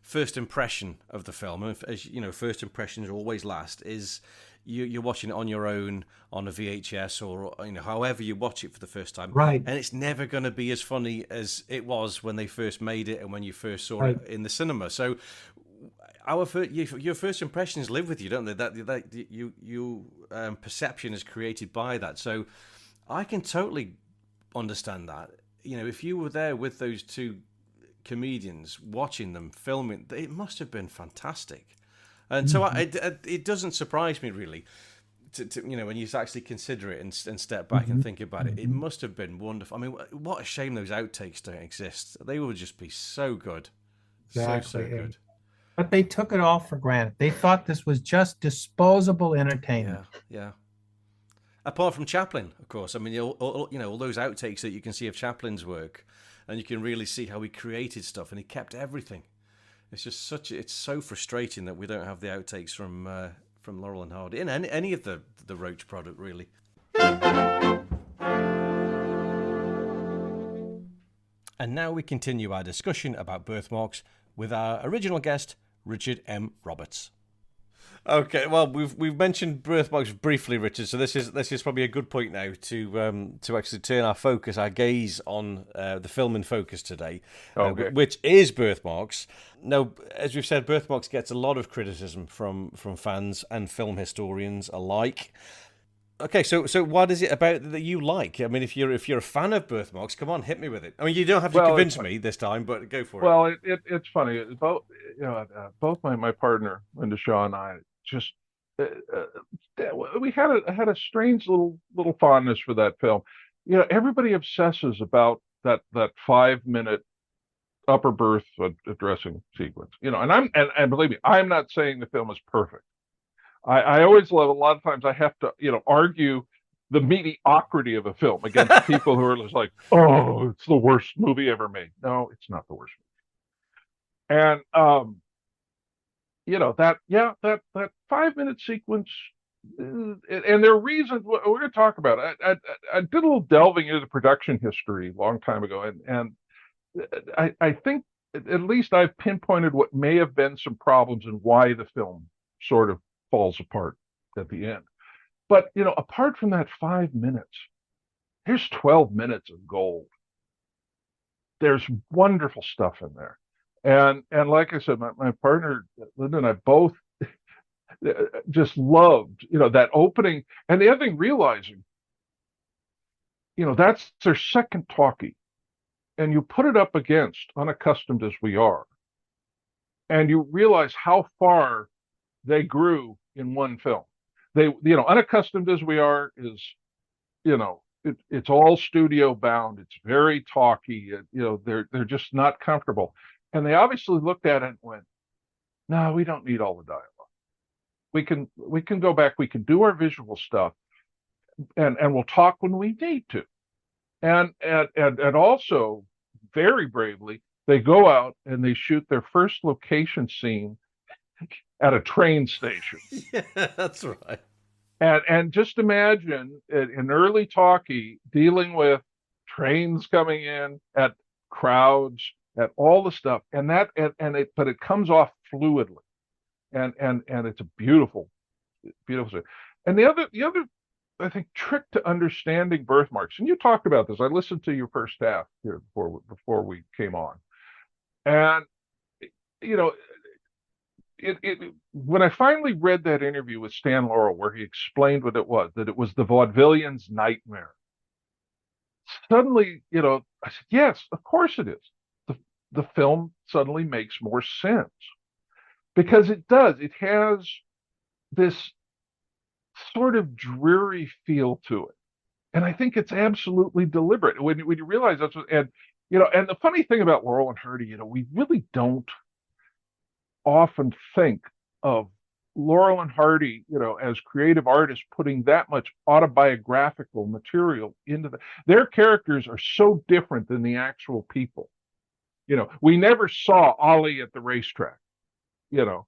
first impression of the film, and as you know, first impressions always last, is you're watching it on your own on a VHS or however you watch it for the first time, right? And it's never going to be as funny as it was when they first made it and when you first saw it in the cinema. So your first impressions live with you, don't they? That you perception is created by that. So I can totally understand that. If you were there with those two comedians watching them filming, it must have been fantastic. And so it doesn't surprise me really, to when you actually consider it and step back and think about it. It must have been wonderful. I mean, what a shame those outtakes don't exist. They would just be so good, Exactly. so good. But they took it all for granted. They thought this was just disposable entertainment. Yeah. Apart from Chaplin, of course. I mean, all those outtakes that you can see of Chaplin's work, and you can really see how he created stuff and he kept everything. It's just it's so frustrating that we don't have the outtakes from Laurel and Hardy and any of the Roach product, really. And now we continue our discussion about Berth Marks with our original guest, Richard M. Roberts. Okay, well, we've mentioned Berth Marks briefly, Richard. So this is probably a good point now to actually turn our gaze on the film in focus today, which is Berth Marks. Now, as we've said, Berth Marks gets a lot of criticism from fans and film historians alike. Okay, so what is it about that you like? I mean, if you're a fan of Berth Marks, come on, hit me with it. I mean, you don't have to convince me this time, but go for it. Well, it's funny. Both my partner Linda Shaw and I just we had a strange little fondness for that film. Everybody obsesses about that 5-minute upper berth addressing sequence. And believe me, I'm not saying the film is perfect. I always love, a lot of times I have to argue the mediocrity of a film against people who are just like, oh, it's the worst movie ever made. No, it's not the worst movie. And that 5-minute sequence, and there are reasons we're going to talk about. I did a little delving into the production history a long time ago, and I think at least I've pinpointed what may have been some problems and why the film sort of falls apart at the end. But apart from that 5 minutes, here's 12 minutes of gold. There's wonderful stuff in there. And like I said, my partner Linda and I both just loved that opening. And the other thing, realizing that's their second talkie, and you put it up against Unaccustomed as We Are, and you realize how far they grew in one film. They Unaccustomed as We Are is it's all studio bound. It's very talky. They're just not comfortable. And they obviously looked at it and went, no, we don't need all the dialogue. We can go back. We can do our visual stuff, and we'll talk when we need to. And also, very bravely, they go out and they shoot their first location scene at a train station. Yeah, that's right. And just imagine an early talkie dealing with trains coming in, at crowds, at all the stuff, but it comes off fluidly, and it's a beautiful. And the other I think trick to understanding Berth Marks, and you talked about this. I listened to your first half here before we came on, and when I finally read that interview with Stan Laurel, where he explained what it was, that it was the vaudevillian's nightmare. suddenly, I said, yes, of course it is. The film suddenly makes more sense because it does. It has this sort of dreary feel to it. And I think it's absolutely deliberate when you realize that's what, and the funny thing about Laurel and Hardy, we really don't often think of Laurel and Hardy, as creative artists putting that much autobiographical material into their characters are so different than the actual people. We never saw Ollie at the racetrack, you know.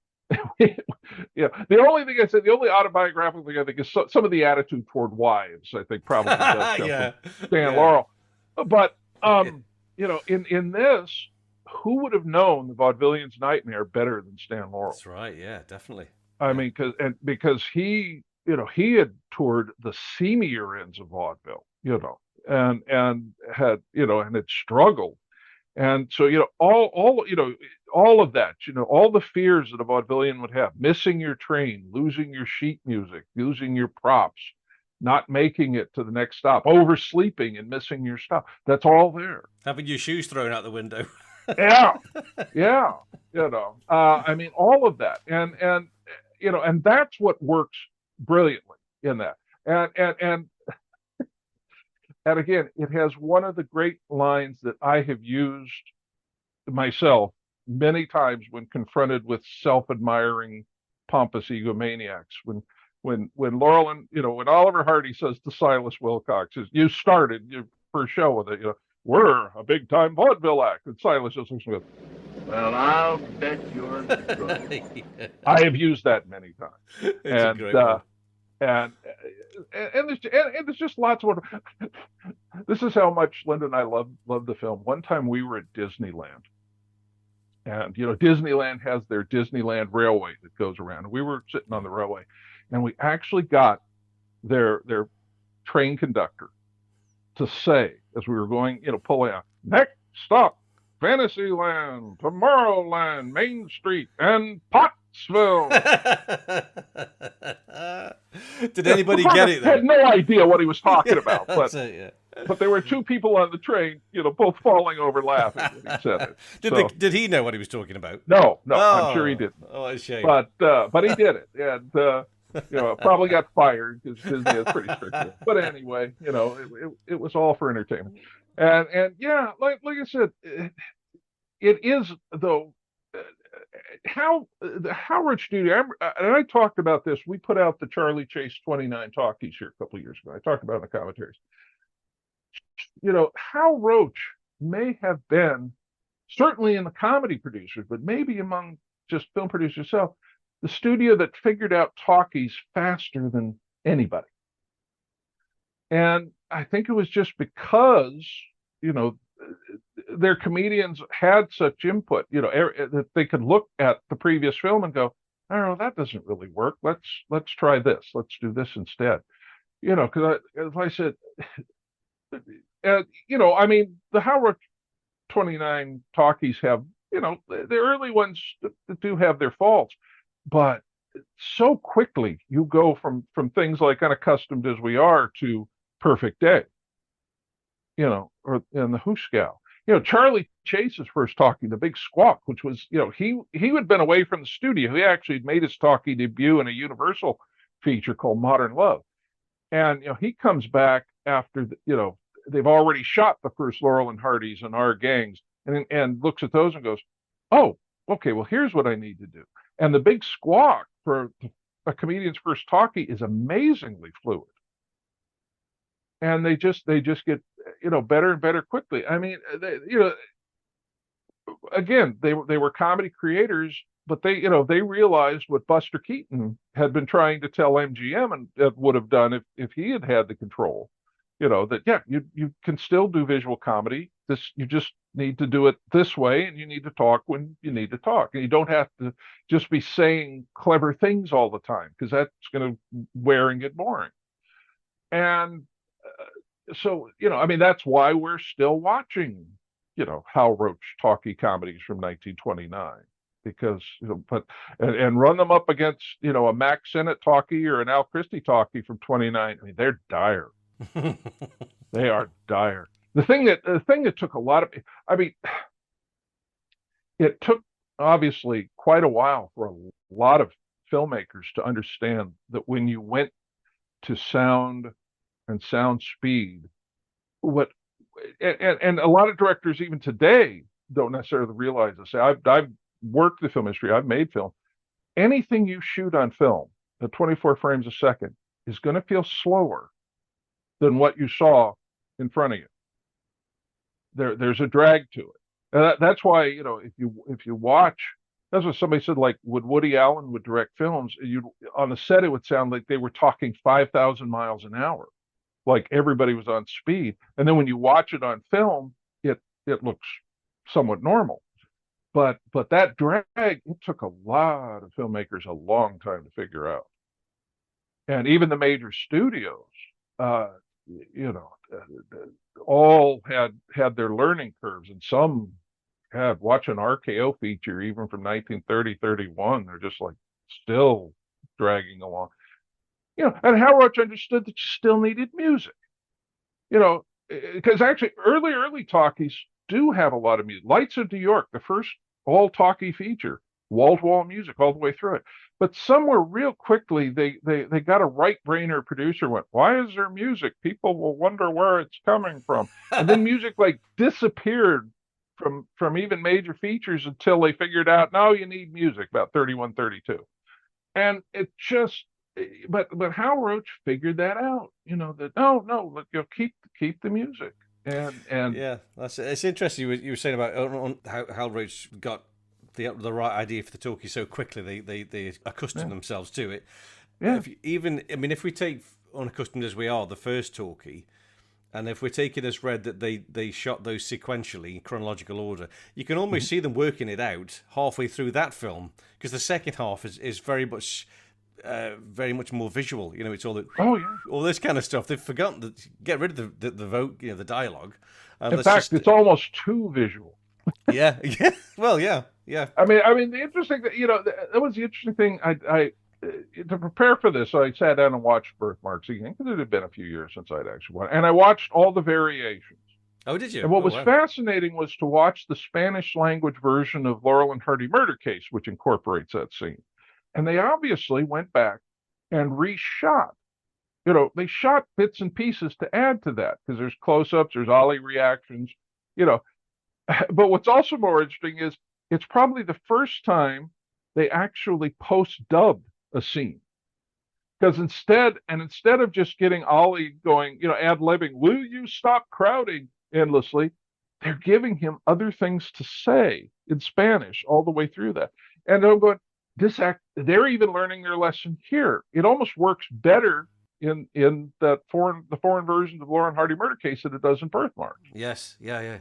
Yeah, the only thing I said, the only autobiographical thing I think is some of the attitude toward wives. I think probably does come Yeah. from Stan Yeah. Laurel, but in this, who would have known the vaudevillian's nightmare better than Stan Laurel? That's right. Yeah, definitely. I mean, because he had toured the seamier ends of vaudeville, and had and had struggled. And so, all of that, all the fears that a vaudevillian would have, missing your train, losing your sheet music, losing your props, not making it to the next stop, oversleeping and missing your stop. That's all there. Having your shoes thrown out the window. Yeah. I mean, all of that. And that's what works brilliantly in that. And again, it has one of the great lines that I have used myself many times when confronted with self-admiring, pompous egomaniacs. When Laurel and when Oliver Hardy says to Silas Wilcox, "You started your first show with it, we're a big-time vaudeville act," and Silas just looks and goes, Well, I'll bet you're good. Yeah. I have used that many times. It's a great one. And there's just lots of. This is how much Linda and I love the film. One time we were at Disneyland, and Disneyland has their Disneyland railway that goes around. And we were sitting on the railway, and we actually got their train conductor to say, as we were going, pulling out, "Next stop, Fantasyland, Tomorrowland, Main Street, and Pottsville." Did anybody get it? I had no idea what he was talking about, That's it, yeah. but there were two people on the train, both falling over laughing when he said it. Did he know what he was talking about? No, I'm sure he didn't. Oh, what a shame. But he did it, and probably got fired because Disney is pretty strict. But anyway, it was all for entertainment, and yeah, like I said, it is though. How the Howard Studio, and I talked about this. We put out the Charlie Chase 29 talkies here a couple of years ago. I talked about it in the commentaries. Hal Roach may have been, certainly in the comedy producers, but maybe among just film producers itself, the studio that figured out talkies faster than anybody. And I think it was just because, their comedians had such input, that they could look at the previous film and go, "I don't know, that doesn't really work. Let's try this. Let's do this instead." Because as I said, I mean, the Howard 29 talkies have, the early ones that do have their faults, but so quickly you go from things like Unaccustomed as We Are to Perfect Day, or in the Hooskow. Charlie Chase's first talkie, The Big Squawk, which was, he had been away from the studio. He actually made his talkie debut in a Universal feature called Modern Love. And, he comes back after, they've already shot the first Laurel and Hardy's and Our Gangs, and looks at those and goes, "Oh, okay, well, here's what I need to do." And The Big Squawk, for a comedian's first talkie, is amazingly fluid. And they just get, better and better quickly. I mean, again, they were comedy creators, but they realized what Buster Keaton had been trying to tell MGM and would have done if he had the control. That you can still do visual comedy. You just need to do it this way, and you need to talk when you need to talk, and you don't have to just be saying clever things all the time, because that's going to wear and get boring. And so, I mean, that's why we're still watching, Hal Roach talkie comedies from 1929, because, and run them up against, a Mack Sennett talkie or an Al Christie talkie from 29. I mean, they're dire. They are dire. The thing that took a lot of, I mean, it took obviously quite a while for a lot of filmmakers to understand that when you went to sound and sound speed, what and a lot of directors even today don't necessarily realize this. I've worked the film industry. I've made film. Anything you shoot on film at 24 frames a second is going to feel slower than what you saw in front of you. There's a drag to it. And that's why, if you watch, that's what somebody said, like, would Woody Allen would direct films, you on the set it would sound like they were talking 5,000 miles an hour, like everybody was on speed. And then when you watch it on film, it looks somewhat normal. But that drag, it took a lot of filmmakers a long time to figure out. And even the major studios, uh, you know, all had their learning curves, and some had watch an RKO feature even from 1930, 31. They're just like still dragging along. And Hal Roach understood that you still needed music. Because actually early talkies do have a lot of music. Lights of New York, the first all talkie feature, wall-to-wall music all the way through it. But somewhere real quickly, they got a right-brainer producer went, why is there music? People will wonder where it's coming from. And then music like disappeared from even major features until they figured out, no, you need music about 31, 32. And it just, but Hal Roach figured that out, that no, look, keep the music. And Yeah, it's interesting. You were saying about how Hal Roach got the right idea for the talkie so quickly. They accustomed themselves to it. yeah, If we take unaccustomed as we are the first talkie, and if we're taking as read that they shot those sequentially in chronological order, you can almost see them working it out halfway through that film, because the second half is very much more visual. It's all this kind of stuff. They've forgotten to get rid of the vote, the dialogue. In fact, it's almost too visual. Yeah, yeah. Well, yeah. I mean, the interesting, that was the interesting thing. I to prepare for this, I sat down and watched Berth Marks again, because it had been a few years since I'd actually watched, and I watched all the variations. Oh, did you? And what was fascinating was to watch the Spanish language version of Laurel and Hardy Murder Case, which incorporates that scene. And they obviously went back and reshot. They shot bits and pieces to add to that, because there's close-ups, there's Ollie reactions, But what's also more interesting is it's probably the first time they actually post-dubbed a scene. Because instead of just getting Ollie going, ad-libbing, will you stop crowding endlessly, they're giving him other things to say in Spanish all the way through that. And I'm going, they're even learning their lesson here. It almost works better in the foreign version of Laurel and Hardy Murder Case than it does in Berth Marks. Yes, yeah.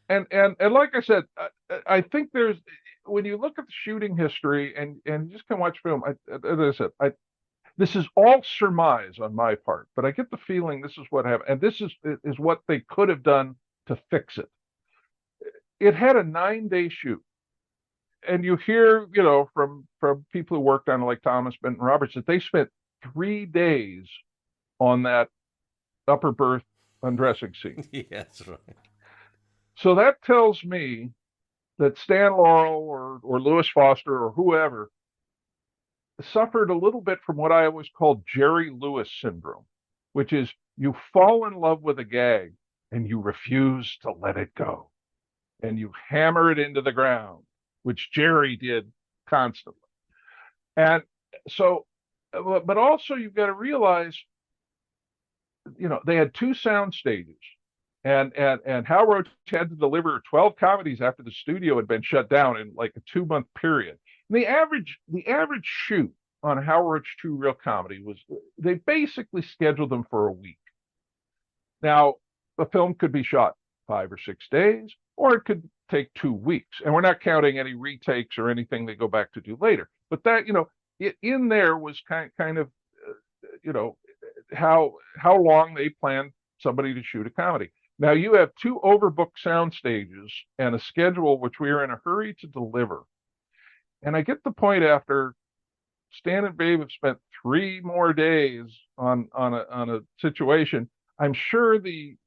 And like I said, I think there's, when you look at the shooting history and you just can watch film, as I said, this is all surmise on my part, but I get the feeling this is what happened, and this is what they could have done to fix it. It had a 9-day shoot. And you hear, from people who worked on it, like Thomas Benton Roberts, that they spent 3 days on that upper berth undressing scene. Yeah, that's right. So that tells me that Stan Laurel or Lewis Foster or whoever suffered a little bit from what I always called Jerry Lewis syndrome, which is you fall in love with a gag and you refuse to let it go, and you hammer it into the ground, which Jerry did constantly. And so, but also you've got to realize, they had 2 sound stages, and Hal Roach had to deliver 12 comedies after the studio had been shut down in like a 2-month period. And the average shoot on Hal Roach 2 Real Comedy was, they basically scheduled them for a week. Now, the film could be shot 5 or 6 days, or it could take 2 weeks. And we're not counting any retakes or anything they go back to do later. But that, in there was kind of, how long they planned somebody to shoot a comedy. Now you have 2 overbooked sound stages and a schedule which we are in a hurry to deliver. And I get the point after Stan and Babe have spent 3 more days on a situation. I'm sure the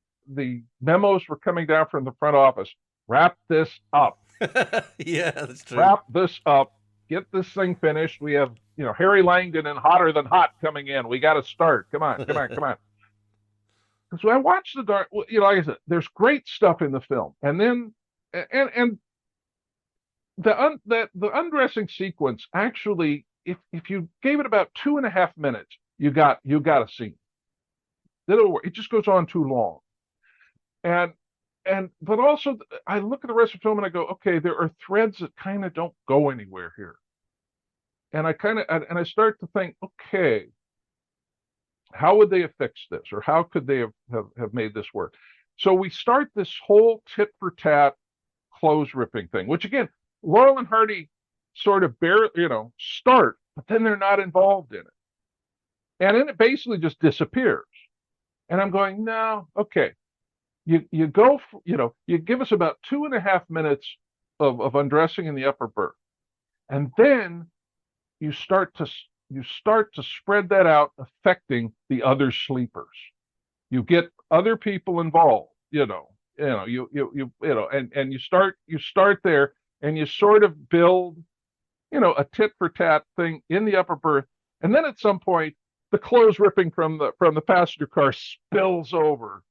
memos were coming down from the front office. Wrap this up. Yeah, that's true. Wrap this up. Get this thing finished. We have, Harry Langdon and Hotter Than Hot coming in. We got to start. Come on. So I watched the dark. Like I said, there's great stuff in the film, and then and the undressing sequence actually, if you gave it about 2.5 minutes, you got a scene. It just goes on too long, but also I look at the rest of the film and I go, okay, there are threads that kind of don't go anywhere here, and I start to think, okay, how would they have fixed this, or how could they have made this work? So we start this whole tit for tat clothes ripping thing, which again, Laurel and Hardy sort of start, but then they're not involved in it, and then it basically just disappears. And I'm going, no, okay. You go, you give us about 2.5 minutes of undressing in the upper berth, and then you start to spread that out, affecting the other sleepers. You get other people involved, and you start there, and you sort of build, a tit for tat thing in the upper berth, and then at some point, the clothes ripping from the passenger car spills over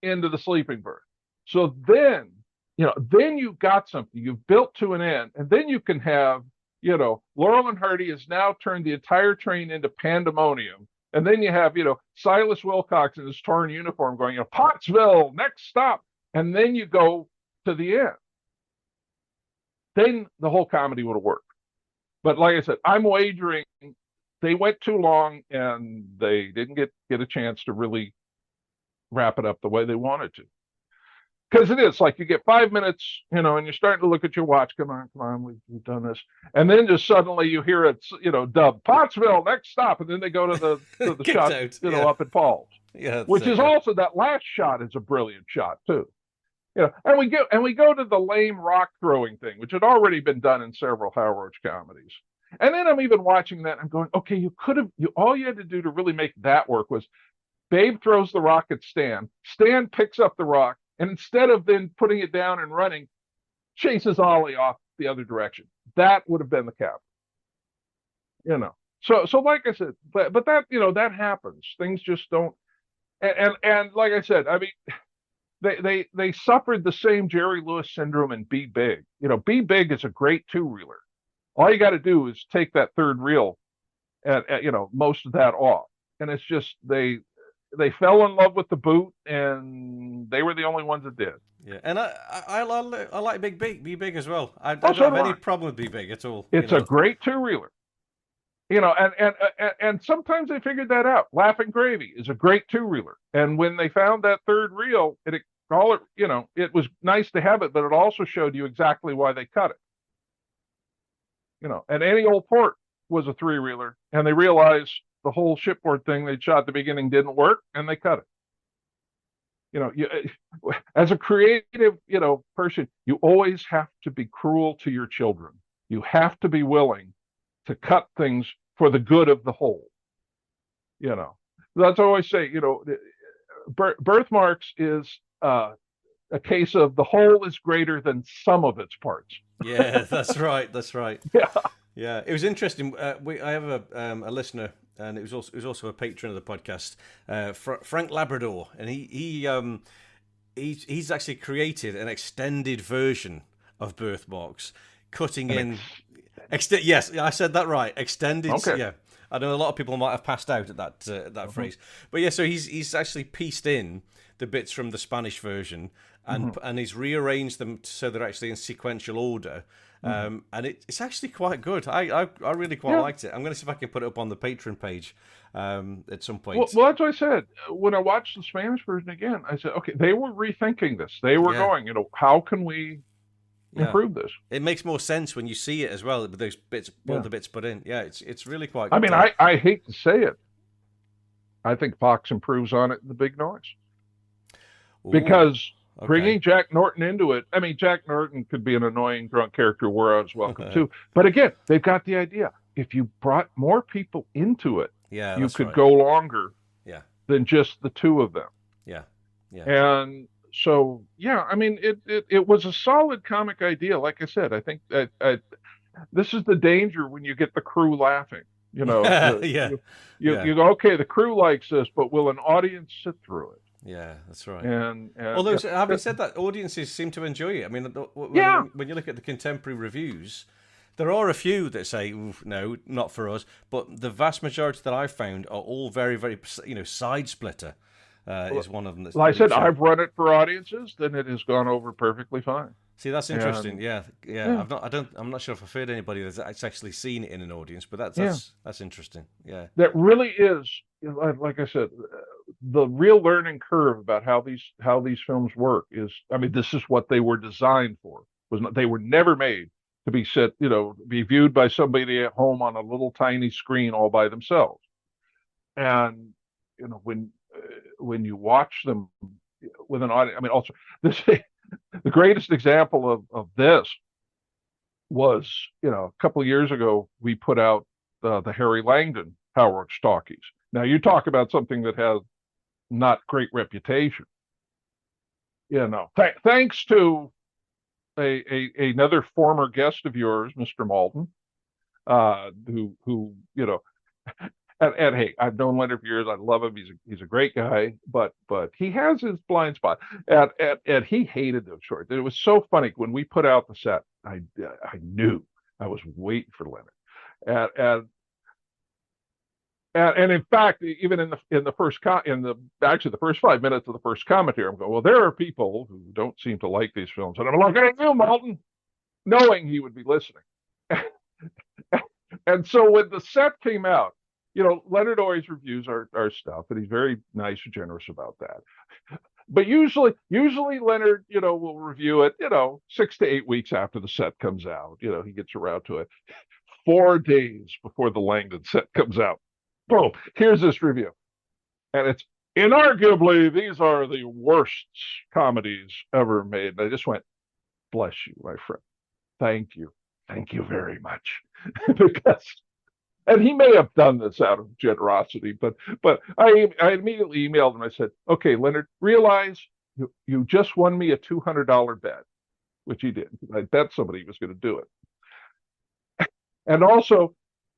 into the sleeping berth. So then you've got something you've built to an end, and then you can have, Laurel and Hardy has now turned the entire train into pandemonium, and then you have, Silas Wilcox in his torn uniform going, Pottsville, next stop, and then you go to the end. Then the whole comedy would have worked. But like I said, I'm wagering they went too long, and they didn't get a chance to really wrap it up the way they wanted to. Because it is like you get 5 minutes, and you're starting to look at your watch. Come on, we've done this, and then just suddenly you hear it, dub Pottsville, next stop, and then they go to the shot, out, up at Falls, which is also that last shot is a brilliant shot too. And we go to the lame rock throwing thing, which had already been done in several Hal Roach comedies. And then I'm even watching that, and I'm going, okay, all you had to do to really make that work was Babe throws the rock at Stan. Stan picks up the rock, and instead of then putting it down and running, chases Ollie off the other direction. That would have been the cap. So like I said, but that, that happens. Things just don't. And like I said, I mean, they suffered the same Jerry Lewis syndrome in Be Big. Be Big is a great two-reeler. All you got to do is take that third reel and most of that off. And it's just they fell in love with the boot, and they were the only ones that did. Yeah, and I like Be Big as well. I don't have any problem with Be Big at all. It's a great two-reeler. And sometimes they figured that out. Laughing Gravy is a great two-reeler. And when they found that third reel, it was nice to have it, but it also showed you exactly why they cut it. And Any Old Port was a three-reeler, and they realized the whole shipboard thing they shot at the beginning didn't work, and they cut it. As a creative, person, you always have to be cruel to your children. You have to be willing to cut things for the good of the whole. That's what I always say. Berth Marks is a case of the whole is greater than some of its parts. Yeah, that's right. Yeah. It was interesting. I have a listener, and it was also a patron of the podcast, Frank Labrador, and he's actually created an extended version of Berth Marks, cutting in. Yes, I said that right. Extended. Okay. Yeah, I know a lot of people might have passed out at that phrase, but yeah. So he's actually pieced in the bits from the Spanish version, and he's rearranged them so they're actually in sequential order. And it's actually quite good. I really quite liked it. I'm going to see if I can put it up on the Patreon page at some point. Well, that's what I said. When I watched the Spanish version again, I said, okay, they were rethinking this. They were going, how can we improve this? It makes more sense when you see it as well, with those bits, all the bits put in. Yeah, it's really quite good. I mean, I hate to say it. I think Fox improves on it in The Big Noise. Because bringing Jack Norton into it, I mean, Jack Norton could be an annoying drunk character where I was welcome to. But again, they've got the idea. If you brought more people into it, you could go longer than just the two of them. Yeah. Yeah. And so, yeah, I mean, it was a solid comic idea. Like I said, I think that this is the danger when you get the crew laughing. You know, Yeah. you Yeah. go, okay, the crew likes this, but will an audience sit through it? Yeah, that's right. And Although, yeah, having said that, audiences seem to enjoy it. I mean, yeah, when you look at the contemporary reviews, there are a few that say, "Oof, no, not for us." But the vast majority that I've found are all very, very, Side Splitter is one of them. like I said, I've run it for audiences, then it has gone over perfectly fine. See, that's interesting. And, Yeah. yeah. I'm not sure if I've heard anybody that's actually seen it in an audience, but Yeah. that's interesting. Yeah. That really is, like I said, the real learning curve about how these films work is, I mean, this is what they were designed for. They were never made to be be viewed by somebody at home on a little tiny screen all by themselves. And when you watch them with an audience, I mean, also this the greatest example of this was, a couple of years ago, we put out the Harry Langdon Howard Talkies. Now, you talk about something that has not great reputation. Thanks to another former guest of yours, Mr. Malton, who and hey, I've known Leonard for years. I love him. He's a great guy, but he has his blind spot, and he hated those shorts. It was so funny when we put out the set. I knew I was waiting for Leonard, and in fact, even in the first the first 5 minutes of the first commentary, I'm going, well, there are people who don't seem to like these films, and I'm looking at you, Malton, knowing he would be listening. And so when the set came out, Leonard always reviews our stuff, and he's very nice and generous about that. But usually Leonard, will review it, 6 to 8 weeks after the set comes out. He gets around to it. 4 days before the Langdon set comes out, boom, here's this review. And it's inarguably, these are the worst comedies ever made. And I just went, bless you, my friend. Thank you. Thank you very much. And he may have done this out of generosity, but I immediately emailed him. I said, okay, Leonard, realize you just won me a $200 bet, which he did. I bet somebody was going to do it. And also,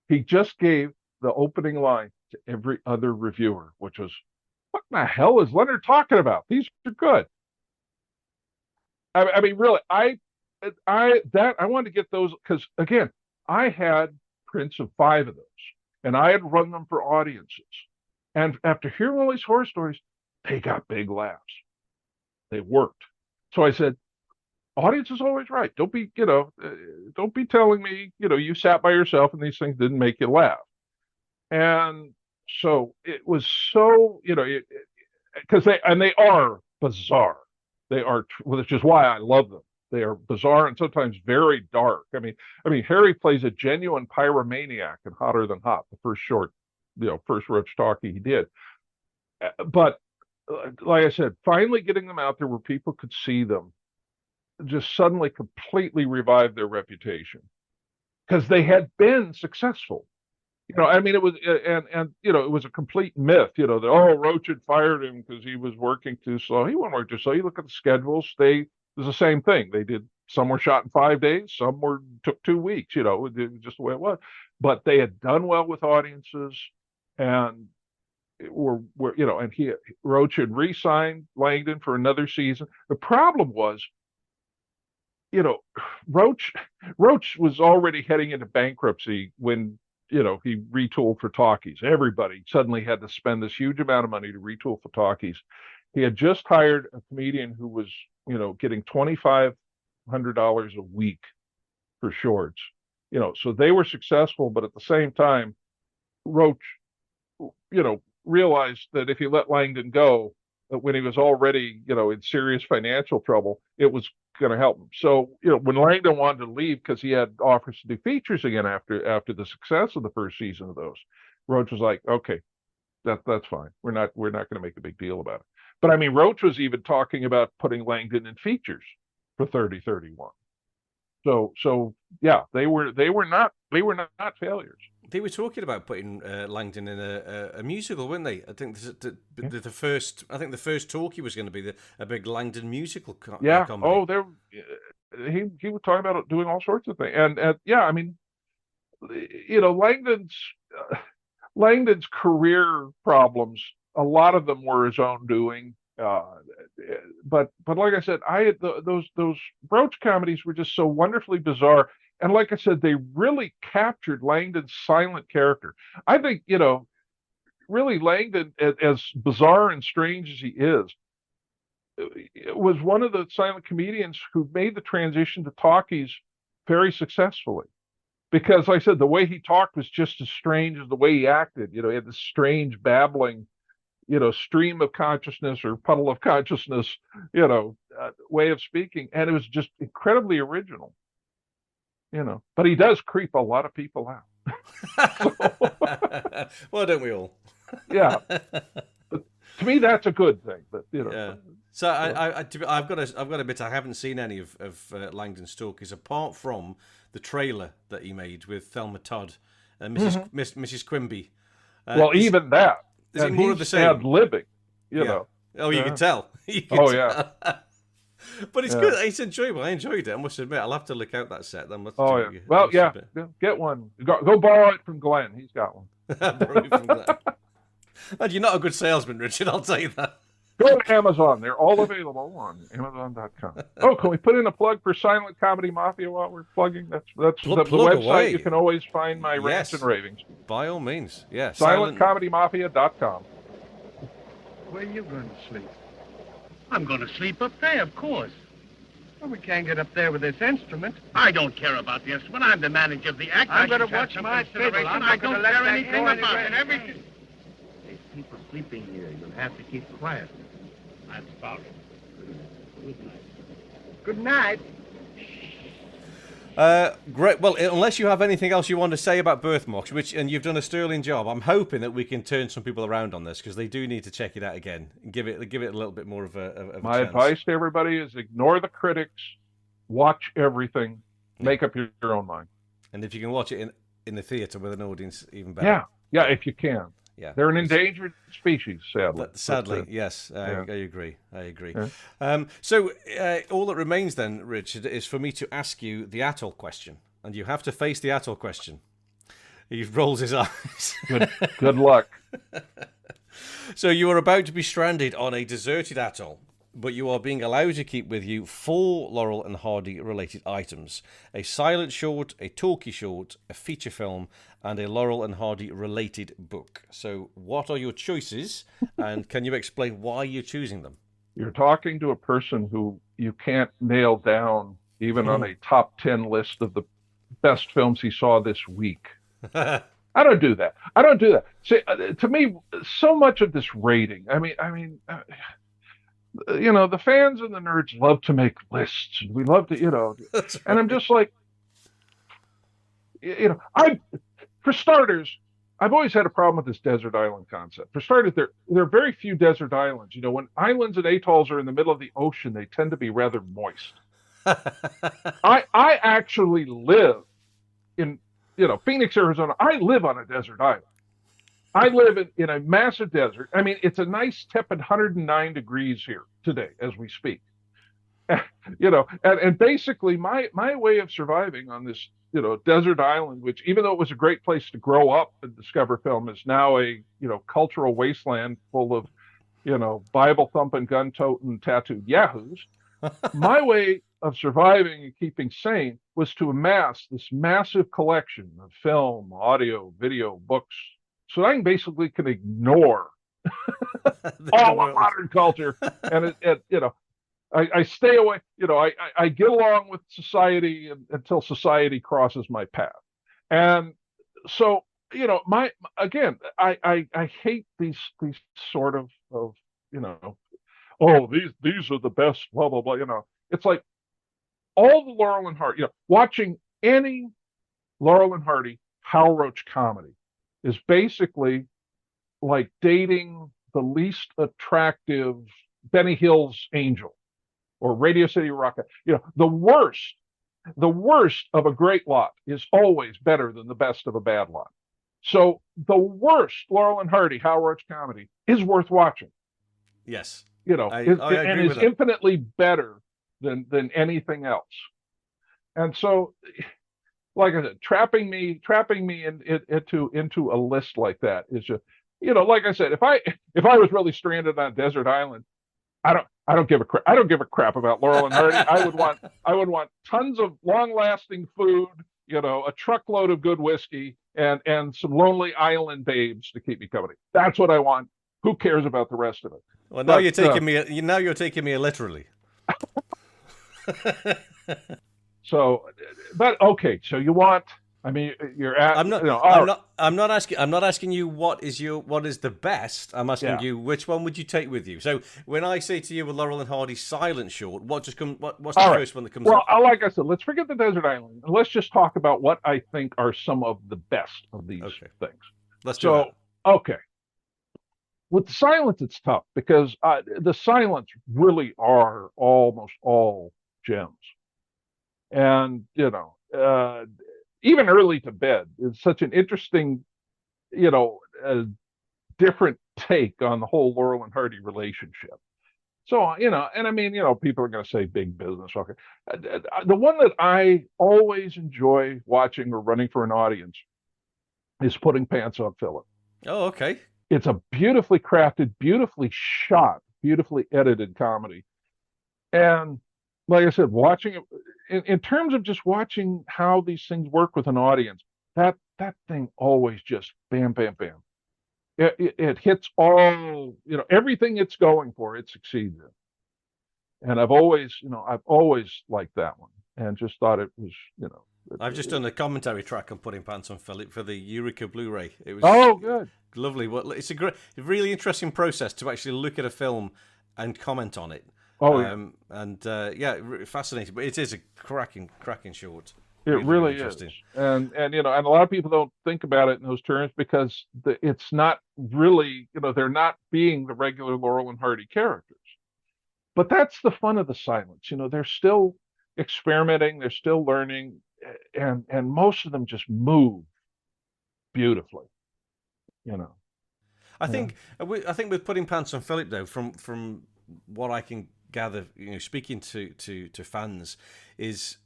he just gave the opening line to every other reviewer, which was, what the hell is Leonard talking about? These are good. I mean, really, I wanted to get those because, again, I had prints of 5 of those, and I had run them for audiences. And after hearing all these horror stories, they got big laughs. They worked. So I said, audience is always right. Don't be telling me, you sat by yourself and these things didn't make you laugh. And so it was so, because they are bizarre. They are, which is why I love them. They are bizarre and sometimes very dark. I mean, Harry plays a genuine pyromaniac in Hotter Than Hot, the first short, first Roach talkie he did. But like I said, finally getting them out there where people could see them just suddenly completely revived their reputation because they had been successful. I mean, it was, and it was a complete myth, that, Roach had fired him because he was working too slow. He wasn't working too slow. You look at the schedules, it was the same thing. They did, some were shot in 5 days, some took 2 weeks, it was just the way it was. But they had done well with audiences, and Roach had re-signed Langdon for another season. The problem was, Roach was already heading into bankruptcy when, he retooled for talkies. Everybody suddenly had to spend this huge amount of money to retool for talkies. He had just hired a comedian who was, getting $2,500 a week for shorts. So they were successful, but at the same time, Roach, realized that if he let Langdon go, when he was already, in serious financial trouble, it was going to help him. So, when Langdon wanted to leave because he had offers to do features again after the success of the first season of those, Roach was like, okay, that's fine. We're not going to make a big deal about it. But I mean, Roach was even talking about putting Langdon in features for 30-31. So yeah, they were not failures. They were talking about putting Langdon in a musical, weren't they? I think the first talkie was going to be a big Langdon musical comedy. Oh, he was talking about doing all sorts of things, and yeah, I mean, Langdon's career problems, a lot of them were his own doing. But like I said, those Roach comedies were just so wonderfully bizarre. And like I said, they really captured Langdon's silent character. I think, really Langdon, as bizarre and strange as he is, was one of the silent comedians who made the transition to talkies very successfully. Because, like I said, the way he talked was just as strange as the way he acted. He had this strange babbling, stream of consciousness or puddle of consciousness, way of speaking. And it was just incredibly original. But he does creep a lot of people out. Well, don't we all? Yeah. But to me, that's a good thing. But yeah. So I've got to admit, I haven't seen any of Langdon's talkies apart from the trailer that he made with Thelma Todd and Mrs. Quimby. Well, even that. Is it more of the same? Ad-libbing, know. Oh, you can tell. Yeah. But it's good. It's enjoyable. I enjoyed it. I must admit, I'll have to look out that set. Yeah. Well, yeah. Get one. Go borrow it from Glenn. He's got one. Borrow it from Glenn. And you're not a good salesman, Richard. I'll tell you that. Go to Amazon. They're all available on Amazon.com. Oh, can we put in a plug for Silent Comedy Mafia while we're plugging? That's the website. Away. You can always find my rants and ravings. By all means, yeah. SilentComedyMafia.com. Where are you going to sleep? I'm going to sleep up there, of course. Well, we can't get up there with this instrument. I don't care about the instrument. I'm the manager of the act. I'm going to watch my fiddle. I'm I not going don't to let care that anything go about it. anywhere. Everything. There's people sleeping here. You'll have to keep quiet. I'm sorry. Good night. Good night. Great. Well, unless you have anything else you want to say about Berth Marks, and you've done a sterling job, I'm hoping that we can turn some people around on this because they do need to check it out again and give it a little bit more of a My chance. advice to everybody is ignore the critics, watch everything, make up your own mind. And if you can watch it in the theater with an audience, even better. Yeah, if you can. Yeah, they're an endangered species, sadly. Sadly, yes, I agree. Yeah. So all that remains then, Richard, is for me to ask you the Atoll question, and you have to face the Atoll question. He rolls his eyes. Good luck. So you are about to be stranded on a deserted atoll, but you are being allowed to keep with you 4 Laurel and Hardy related items: a silent short, a talkie short, a feature film, and a Laurel and Hardy related book. So what are your choices, and can you explain why you're choosing them? You're talking to a person who you can't nail down even on a top 10 list of the best films he saw this week. I don't do that. See, to me, so much of this rating, I mean, the fans and the nerds love to make lists. We love to, That's right. And I'm just like, for starters, I've always had a problem with this desert island concept. For starters, there are very few desert islands. When islands and atolls are in the middle of the ocean, they tend to be rather moist. I actually live in, Phoenix, Arizona. I live on a desert island. I live in a massive desert. I mean, it's a nice tepid 109 degrees here today as we speak. And basically my way of surviving on this, desert island, which even though it was a great place to grow up and discover film, is now a, cultural wasteland full of, Bible thumping, gun toting, tattooed yahoos. My way of surviving and keeping sane was to amass this massive collection of film, audio, video, books, so I basically can ignore all of modern culture, and I stay away. I get along with society until society crosses my path, and so I hate these sort of these are the best, blah blah blah. It's like all the Laurel and Hardy. Watching any Laurel and Hardy Hal Roach comedy is basically like dating the least attractive Benny Hill's Angel or Radio City Rocket. The worst of a great lot is always better than the best of a bad lot. So the worst Laurel and Hardy, Hal Roach comedy is worth watching. Yes. I agree and with is that. infinitely better than anything else. And so, like I said, trapping me into a list like that is just, like I said, if I was really stranded on a desert island, I don't give a crap. I don't give a crap about Laurel and Hardy. I would want tons of long lasting food, a truckload of good whiskey, and some lonely island babes to keep me company. That's what I want. Who cares about the rest of it? Well, now But, you're taking me. Now you're taking me literally. So, but okay. So you want? I mean, you're at. I'm not. I'm not asking. I'm not asking you what is the best. I'm asking you which one would you take with you. So when I say to you a Laurel and Hardy silent short, what's the first one that comes up? Well, like I said, let's forget the desert island and let's just talk about what I think are some of the best of these things. Let's do that. Okay. With the silence, it's tough because the silence really are almost all gems, and even Early to Bed is such an interesting, different take on the whole Laurel and Hardy relationship. So, and I mean, people are going to say big business. Okay. The one that I always enjoy watching or running for an audience is Putting Pants on Philip. Oh, okay. It's a beautifully crafted, beautifully shot, beautifully edited comedy. And like I said, watching it in terms of just watching how these things work with an audience, that thing always just bam, bam, bam. It hits all, everything it's going for, it succeeds in. And I've always liked that one and just thought it was, I've just done a commentary track on Putting Pants on Philip for the Eureka Blu-ray. It was good. Lovely. Well, it's a really interesting process to actually look at a film and comment on it. Fascinating. But it is a cracking short. It really is. And and a lot of people don't think about it in those terms because it's not really, they're not being the regular Laurel and Hardy characters. But that's the fun of the silence. They're still experimenting, they're still learning, and most of them just move beautifully. I think with Putting Pants on Philip, though, from what I can gather, speaking to fans, is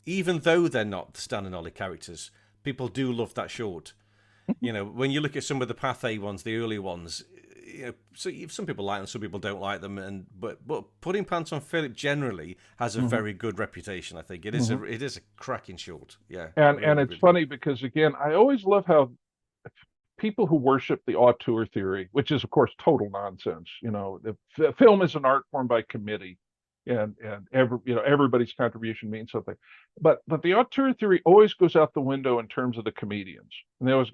even though they're not the Stan and Ollie characters, people do love that short. When you look at some of the Pathé ones, the early ones, so some people like them, some people don't like them, but Putting Pants on Philip generally has a very good reputation. I think it is a cracking short. Yeah, and it's funny because again, I always love how people who worship the auteur theory, which is of course total nonsense. The film is an art form by committee, and everybody's contribution means something. But the auteur theory always goes out the window in terms of the comedians. And they always,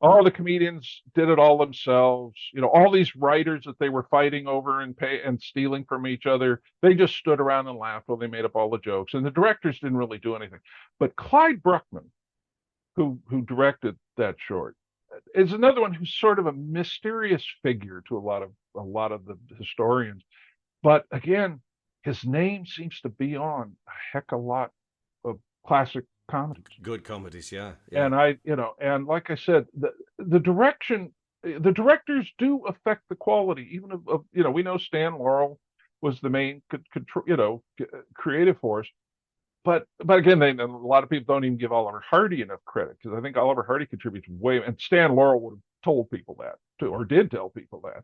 all the comedians did it all themselves. All these writers that they were fighting over and stealing from each other, they just stood around and laughed while they made up all the jokes. And the directors didn't really do anything. But Clyde Bruckman, who directed that short, is another one who's sort of a mysterious figure to a lot of the historians. But again, his name seems to be on a heck of a lot of classic comedies. Good comedies, yeah. And and like I said, the direction, the directors do affect the quality, even of we know Stan Laurel was the main creative force. But again, a lot of people don't even give Oliver Hardy enough credit because I think Oliver Hardy contributes way, and Stan Laurel would have told people that too, or did tell people that.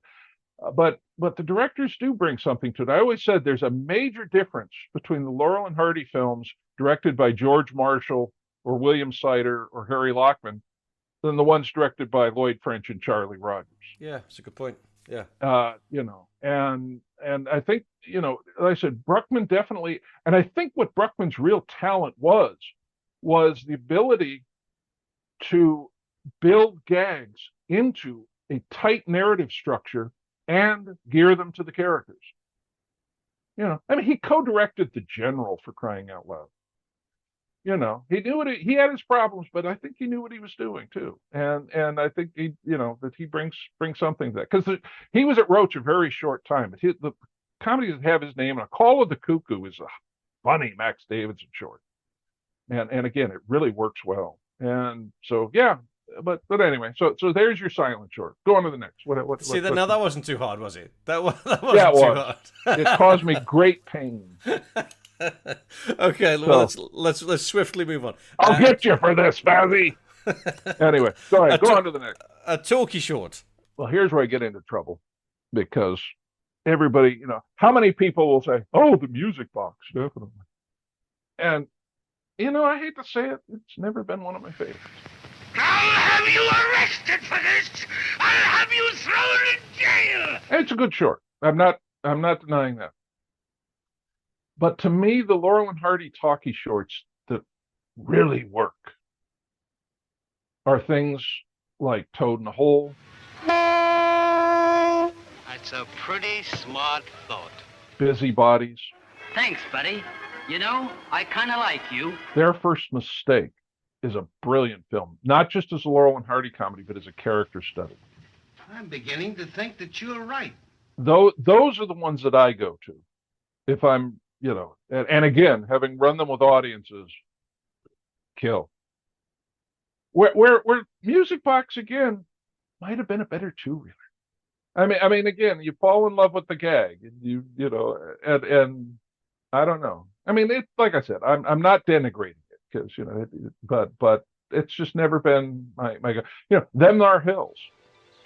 But the directors do bring something to it. I always said there's a major difference between the Laurel and Hardy films directed by George Marshall or William Sider or Harry Lockman than the ones directed by Lloyd French and Charlie Rogers. Yeah, that's a good point. Yeah. And I think, like I said, Bruckman definitely, and I think what Bruckman's real talent was the ability to build gags into a tight narrative structure and gear them to the characters. I mean, he co-directed The General, for crying out loud. He knew he had his problems, but I think he knew what he was doing too. And I think that he brings something to that, because he was at Roach a very short time. But the comedies that have his name, and A Call of the Cuckoo is a funny Max Davidson short. And again, it really works well. And so, yeah, but anyway, so there's your silent short. Go on to the next. What See, now that wasn't too hard, was it? That wasn't yeah, it too was. hard. It caused me great pain. Okay, well, let's swiftly move on. I'll get you for this, Fazzy. Anyway, go ahead. Go on to the next. A talkie short. Well, here's where I get into trouble because everybody, how many people will say, "Oh, the music box, definitely," and I hate to say it, it's never been one of my favorites. I'll have you arrested for this. I'll have you thrown in jail. It's a good short. I'm not denying that. But to me, the Laurel and Hardy talkie shorts that really work are things like Toad in the Hole. That's a pretty smart thought. Busybodies. Thanks, buddy. I kind of like you. Their First Mistake is a brilliant film, not just as a Laurel and Hardy comedy, but as a character study. I'm beginning to think that you're right. Those are the ones that I go to. If I'm, and again, having run them with audiences, kill. Where Music Box, again, might have been a better two-reeler. I mean, again, you fall in love with the gag, and and I don't know. I mean, like I said, I'm not denigrating it because but it's just never been my Them Thar Hills.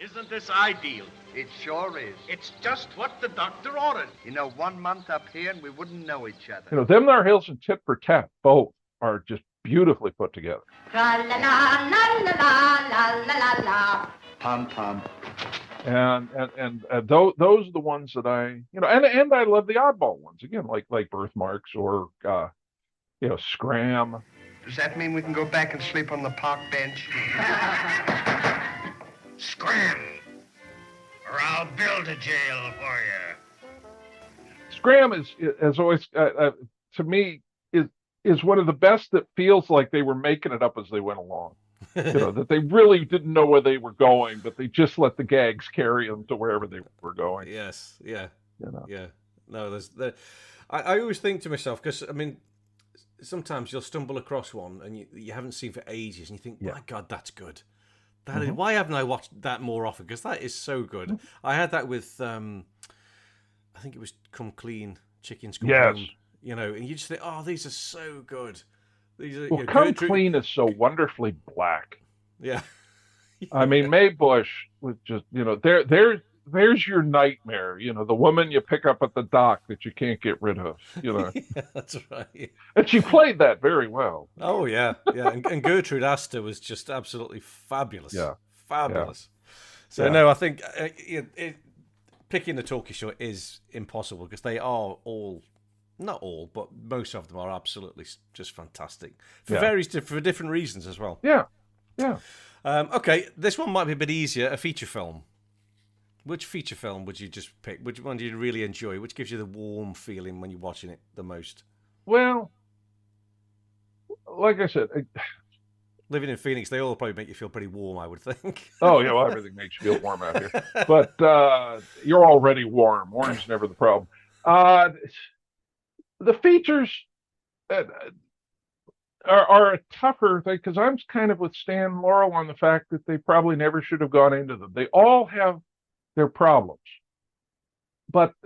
Isn't this ideal? It sure is. It's just what the doctor ordered. 1 month up here and we wouldn't know each other. Them Thar Hills and Tit for Tat both are just beautifully put together. La la la la la la la la. Pom pom. And those are the ones that I and I love the oddball ones again, like Berth Marks or Scram. Does that mean we can go back and sleep on the park bench? Scram, or I'll build a jail for you. Scram is always to me is one of the best that feels like they were making it up as they went along. That they really didn't know where they were going, but they just let the gags carry them to wherever they were going. Yes, yeah, yeah. No, I always think to myself, because I mean, sometimes you'll stumble across one and you haven't seen for ages, and you think, my God, that's good. Why haven't I watched that more often? Because that is so good. Mm-hmm. I had that with, I think it was Come Clean, Chickens Come Home. And you just think, oh, these are so good. Come Clean is so wonderfully black. Yeah. I mean, Mae Bush was just, there's your nightmare, the woman you pick up at the dock that you can't get rid of, Yeah, that's right. And she played that very well. Oh, yeah. Yeah. And Gertrude Astor was just absolutely fabulous. Yeah. Fabulous. Yeah. So, no, I think picking the talkie short is impossible because they are all, not all, but most of them are absolutely just fantastic for different reasons as well. Yeah. Yeah. Okay, this one might be a bit easier. A feature film. Which feature film would you just pick? Which one do you really enjoy? Which gives you the warm feeling when you're watching it the most? Well, like I said, living in Phoenix, they all probably make you feel pretty warm, I would think. Oh, yeah, well, everything makes you feel warm out here. But you're already warm. Warm's never the problem. The features are a tougher thing because I'm kind of with Stan and Laurel on the fact that they probably never should have gone into them. They all have their problems,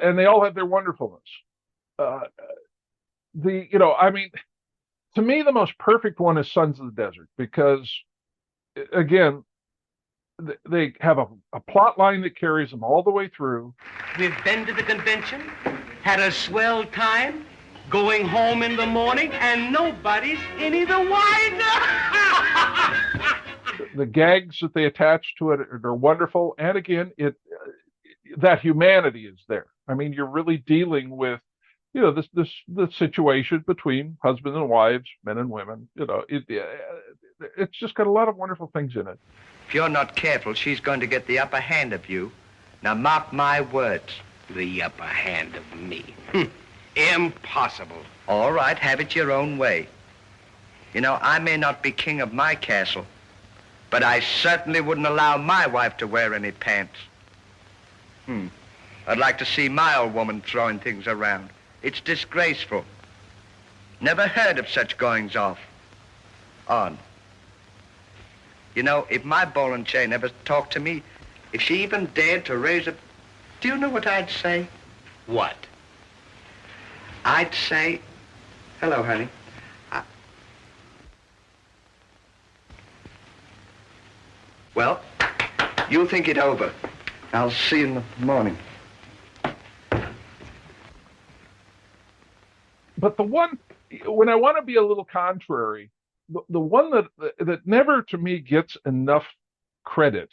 and they all have their wonderfulness. I mean, to me, the most perfect one is Sons of the Desert because, again, they have a plot line that carries them all the way through. We've been to the convention, had a swell time, going home in the morning, and nobody's any the wiser. The gags that they attach to it are wonderful, and again, that humanity is there. I mean, you're really dealing with, the situation between husbands and wives, men and women. It's just got a lot of wonderful things in it. If you're not careful, she's going to get the upper hand of you. Now, mark my words. The upper hand of me. Impossible. All right, have it your own way. I may not be king of my castle, but I certainly wouldn't allow my wife to wear any pants. I'd like to see my old woman throwing things around. It's disgraceful. Never heard of such goings off. On. You know, if my ball and chain ever talked to me, if she even dared to raise a... Do you know what I'd say? What? I'd say, hello, honey. Well, you think it over. I'll see you in the morning. But the one, when I want to be a little contrary, the one that never to me gets enough credit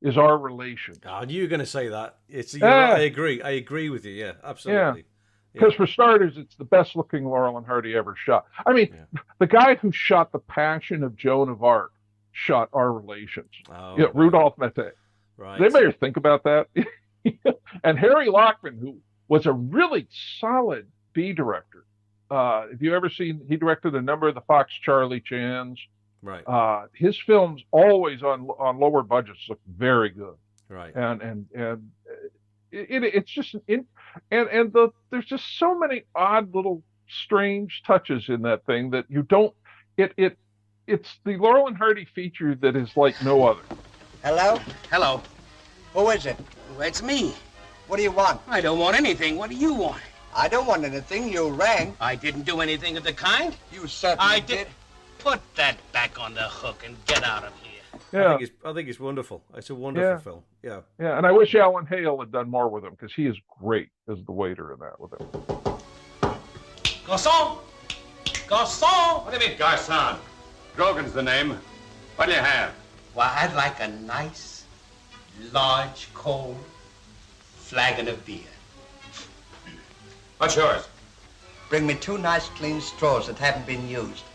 is Our Relation. I knew you were going to say that. I agree. I agree with you. Yeah, absolutely. Yeah. Because for starters, it's the best looking Laurel and Hardy ever shot. I mean, the guy who shot The Passion of Joan of Arc shot Our Relations. Oh, Rudolph Maté. Right. Does anybody think about that? And Harry Lockman, who was a really solid B director. If you ever seen, he directed a number of the Fox Charlie Chans. Right. His films always on lower budgets look very good. Right. And it's just there's just so many odd little strange touches in that thing that you don't. It's the Laurel and Hardy feature that is like no other. Hello? Hello. Who is it? It's me. What do you want? I don't want anything. What do you want? I don't want anything. You rang. I didn't do anything of the kind. You certainly I did. Put that back on the hook and get out of here. Yeah. I think it's wonderful. It's a wonderful film. Yeah. Yeah, and I wish Alan Hale had done more with him because he is great as the waiter in that with him. Garçon! Garçon! What do you mean, Garcon? Grogan's the name. What do you have? Well, I'd like a nice, large, cold flagon of beer. What's yours? Bring me 2 nice clean straws that haven't been used.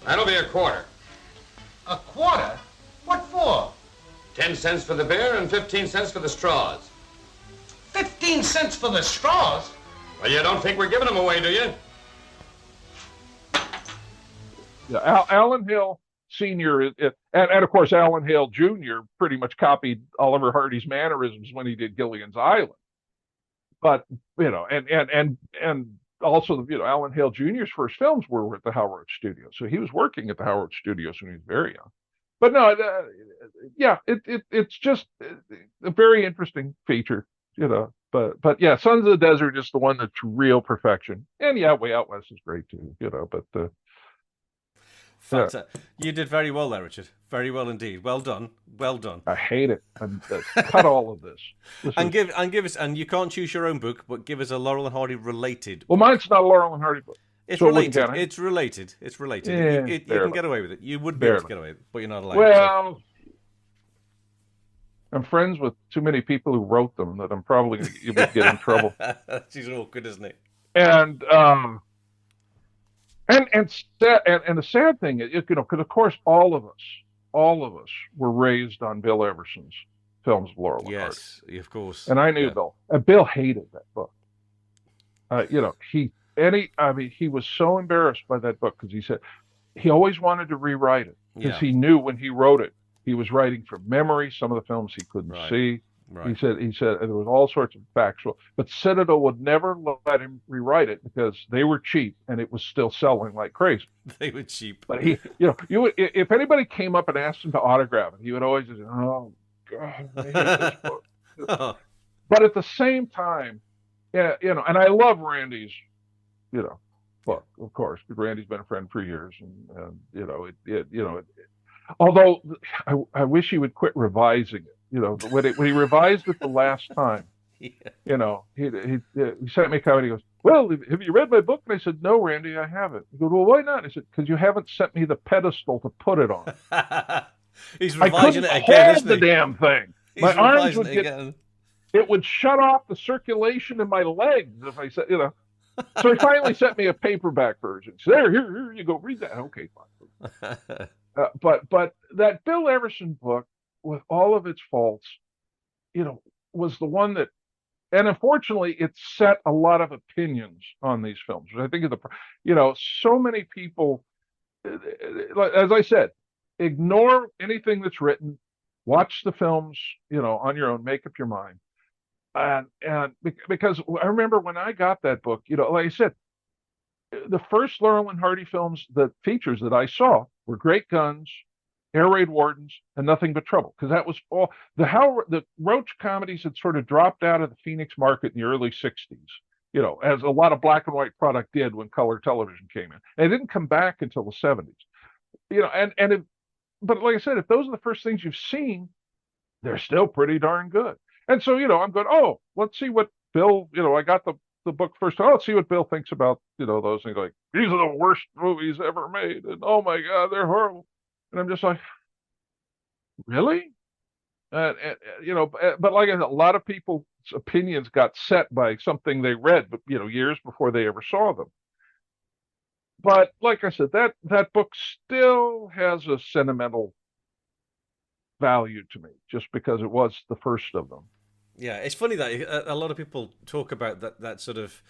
That'll be a quarter. A quarter? What for? 10 cents for the beer and 15 cents for the straws. 15 cents for the straws? Well, you don't think we're giving them away, do you? Yeah, Alan Hale Sr. And of course Alan Hale Jr. pretty much copied Oliver Hardy's mannerisms when he did Gilligan's Island. But and also Alan Hale Jr.'s first films were at the Howard Studios, so he was working at the Howard Studios when he was very young. But no, it's just a very interesting feature, But yeah, Sons of the Desert is the one that's real perfection, and yeah, Way Out West is great too, But you did very well there, Richard. Very well indeed. Well done. Well done. I hate it. Cut all of this. Give us. And you can't choose your own book, but give us a Laurel and Hardy related. Well, mine's not a Laurel and Hardy book. It's so related. It's related. It's related. Yeah, you can get away with it. You would be able to get away with it, but you're not allowed. Well, I'm friends with too many people who wrote them that I'm probably going to get in trouble. She's awkward, isn't it? And the sad thing is, because of course all of us were raised on Bill Everson's films of Laurel and Hardy. Yes, of course. And I knew Bill. And Bill hated that book. He was so embarrassed by that book because he said he always wanted to rewrite it because he knew when he wrote it he was writing from memory. Some of the films he couldn't see. Right. He said there was all sorts of factual, but Citadel would never let him rewrite it because they were cheap and it was still selling like crazy. They were cheap. But if anybody came up and asked him to autograph it, he would always say, "Oh God, I hate this book." But at the same time, and I love Randy's, book, of course, because Randy's been a friend for years, and although I wish he would quit revising it. When he revised it the last time, he sent me a copy. He goes, "Well, have you read my book?" And I said, "No, Randy, I haven't." He goes, "Well, why not?" I said, "Because you haven't sent me the pedestal to put it on." He's revising it again, isn't he? The damn thing. My arms would it would shut off the circulation in my legs if I said, So he finally sent me a paperback version. So here you go, read that. Okay, fine. But that Bill Everson book, with all of its faults, was the one that, and unfortunately, it set a lot of opinions on these films. I think so many people, as I said, ignore anything that's written, watch the films, on your own, make up your mind. And because I remember when I got that book, like I said, the first Laurel and Hardy films, the features that I saw were Great Guns, Air Raid Wardens, and Nothing But Trouble, because that was all the Roach comedies had sort of dropped out of the Phoenix market in the early 60s, as a lot of black and white product did when color television came in. And it didn't come back until the 70s. But like I said, if those are the first things you've seen, they're still pretty darn good. And so, I'm going, oh, let's see what Bill, I got the book first. Oh, let's see what Bill thinks about, those things. Like, these are the worst movies ever made. And oh my God, they're horrible. And I'm just like, really? But like I said, a lot of people's opinions got set by something they read, but, years before they ever saw them. But like I said, that book still has a sentimental value to me, just because it was the first of them. Yeah, it's funny that a lot of people talk about that sort of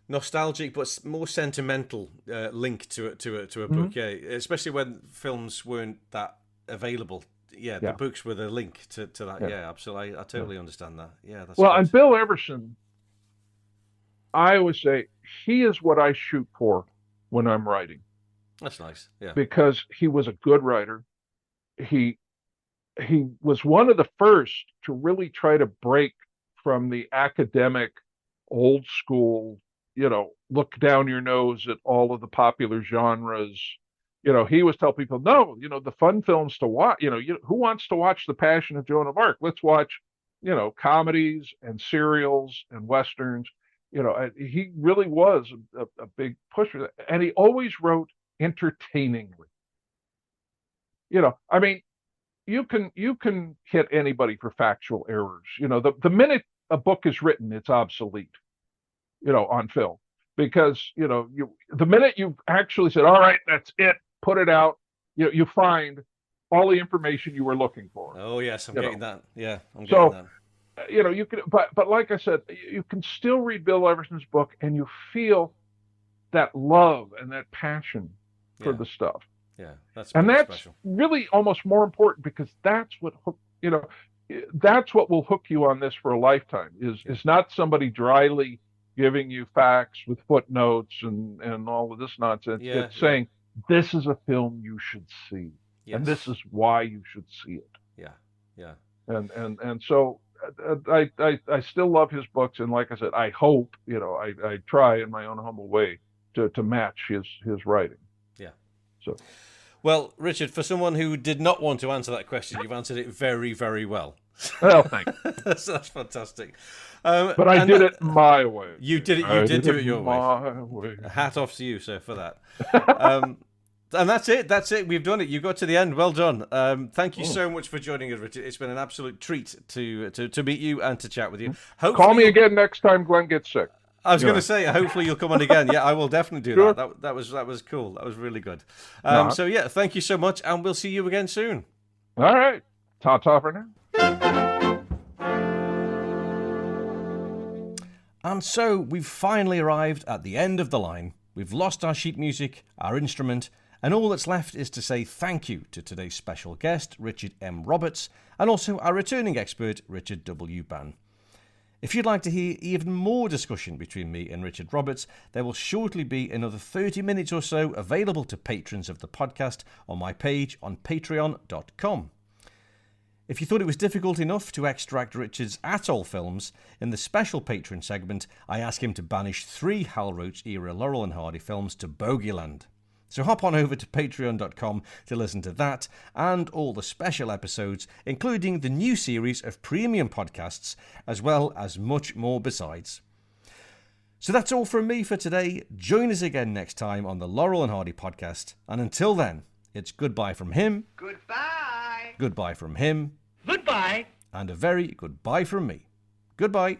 nostalgic but more sentimental link to a book. Yeah, especially when films weren't that available. Yeah, the books were the link to that. Yeah, absolutely. I totally understand that. Yeah, that's well. good. And Bill Everson, I always say he is what I shoot for when I'm writing. That's nice. Yeah, because he was a good writer. He was one of the first to really try to break from the academic, old school, look down your nose at all of the popular genres. He was tell people, no, the fun films to watch, who wants to watch The Passion of Joan of Arc? Let's watch, comedies and serials and Westerns. He really was a big pusher. And he always wrote entertainingly. I mean, you can hit anybody for factual errors. The minute a book is written, it's obsolete, on film, because, the minute you've actually said, all right, that's it, put it out, you find all the information you were looking for. Oh yes, I'm getting that. Yeah, I'm getting that. You can, but like I said, you can still read Bill Everson's book and you feel that love and that passion for the stuff. Yeah, that's special. Really almost more important, because that's what that's what will hook you on this for a lifetime. Is not somebody dryly giving you facts with footnotes and all of this nonsense. It's saying this is a film you should see, and this is why you should see it. Yeah. And so I still love his books, and like I said, I hope I try in my own humble way to match his writing. Yeah. So. Well, Richard, for someone who did not want to answer that question, you've answered it very, very well. Well, thanks. That's fantastic. But I did it my way. You did it. You did do it your way. Hat off to you, sir, for that. And that's it. That's it. We've done it. You got to the end. Well done. Thank you so much for joining us, Richard. It's been an absolute treat to meet you and to chat with you. Hopefully, call me again next time Glenn gets sick. I was going to say, hopefully you'll come on again. Yeah, I will definitely do that. That was cool. That was really good. So yeah, thank you so much, and we'll see you again soon. All right. Ta-ta for now. And so we've finally arrived at the end of the line. We've lost our sheet music, our instrument, and all that's left is to say thank you to today's special guest, Richard M. Roberts, and also our returning expert, Richard W. Bann. If you'd like to hear even more discussion between me and Richard Roberts, there will shortly be another 30 minutes or so available to patrons of the podcast on my page on patreon.com. If you thought it was difficult enough to extract Richard's Atoll films, in the special patron segment, I ask him to banish 3 Hal Roach-era Laurel and Hardy films to Bogeyland. So hop on over to patreon.com to listen to that and all the special episodes, including the new series of premium podcasts, as well as much more besides. So that's all from me for today. Join us again next time on the Laurel and Hardy podcast. And until then, it's goodbye from him. Goodbye. Goodbye from him. Goodbye. And a very goodbye from me. Goodbye.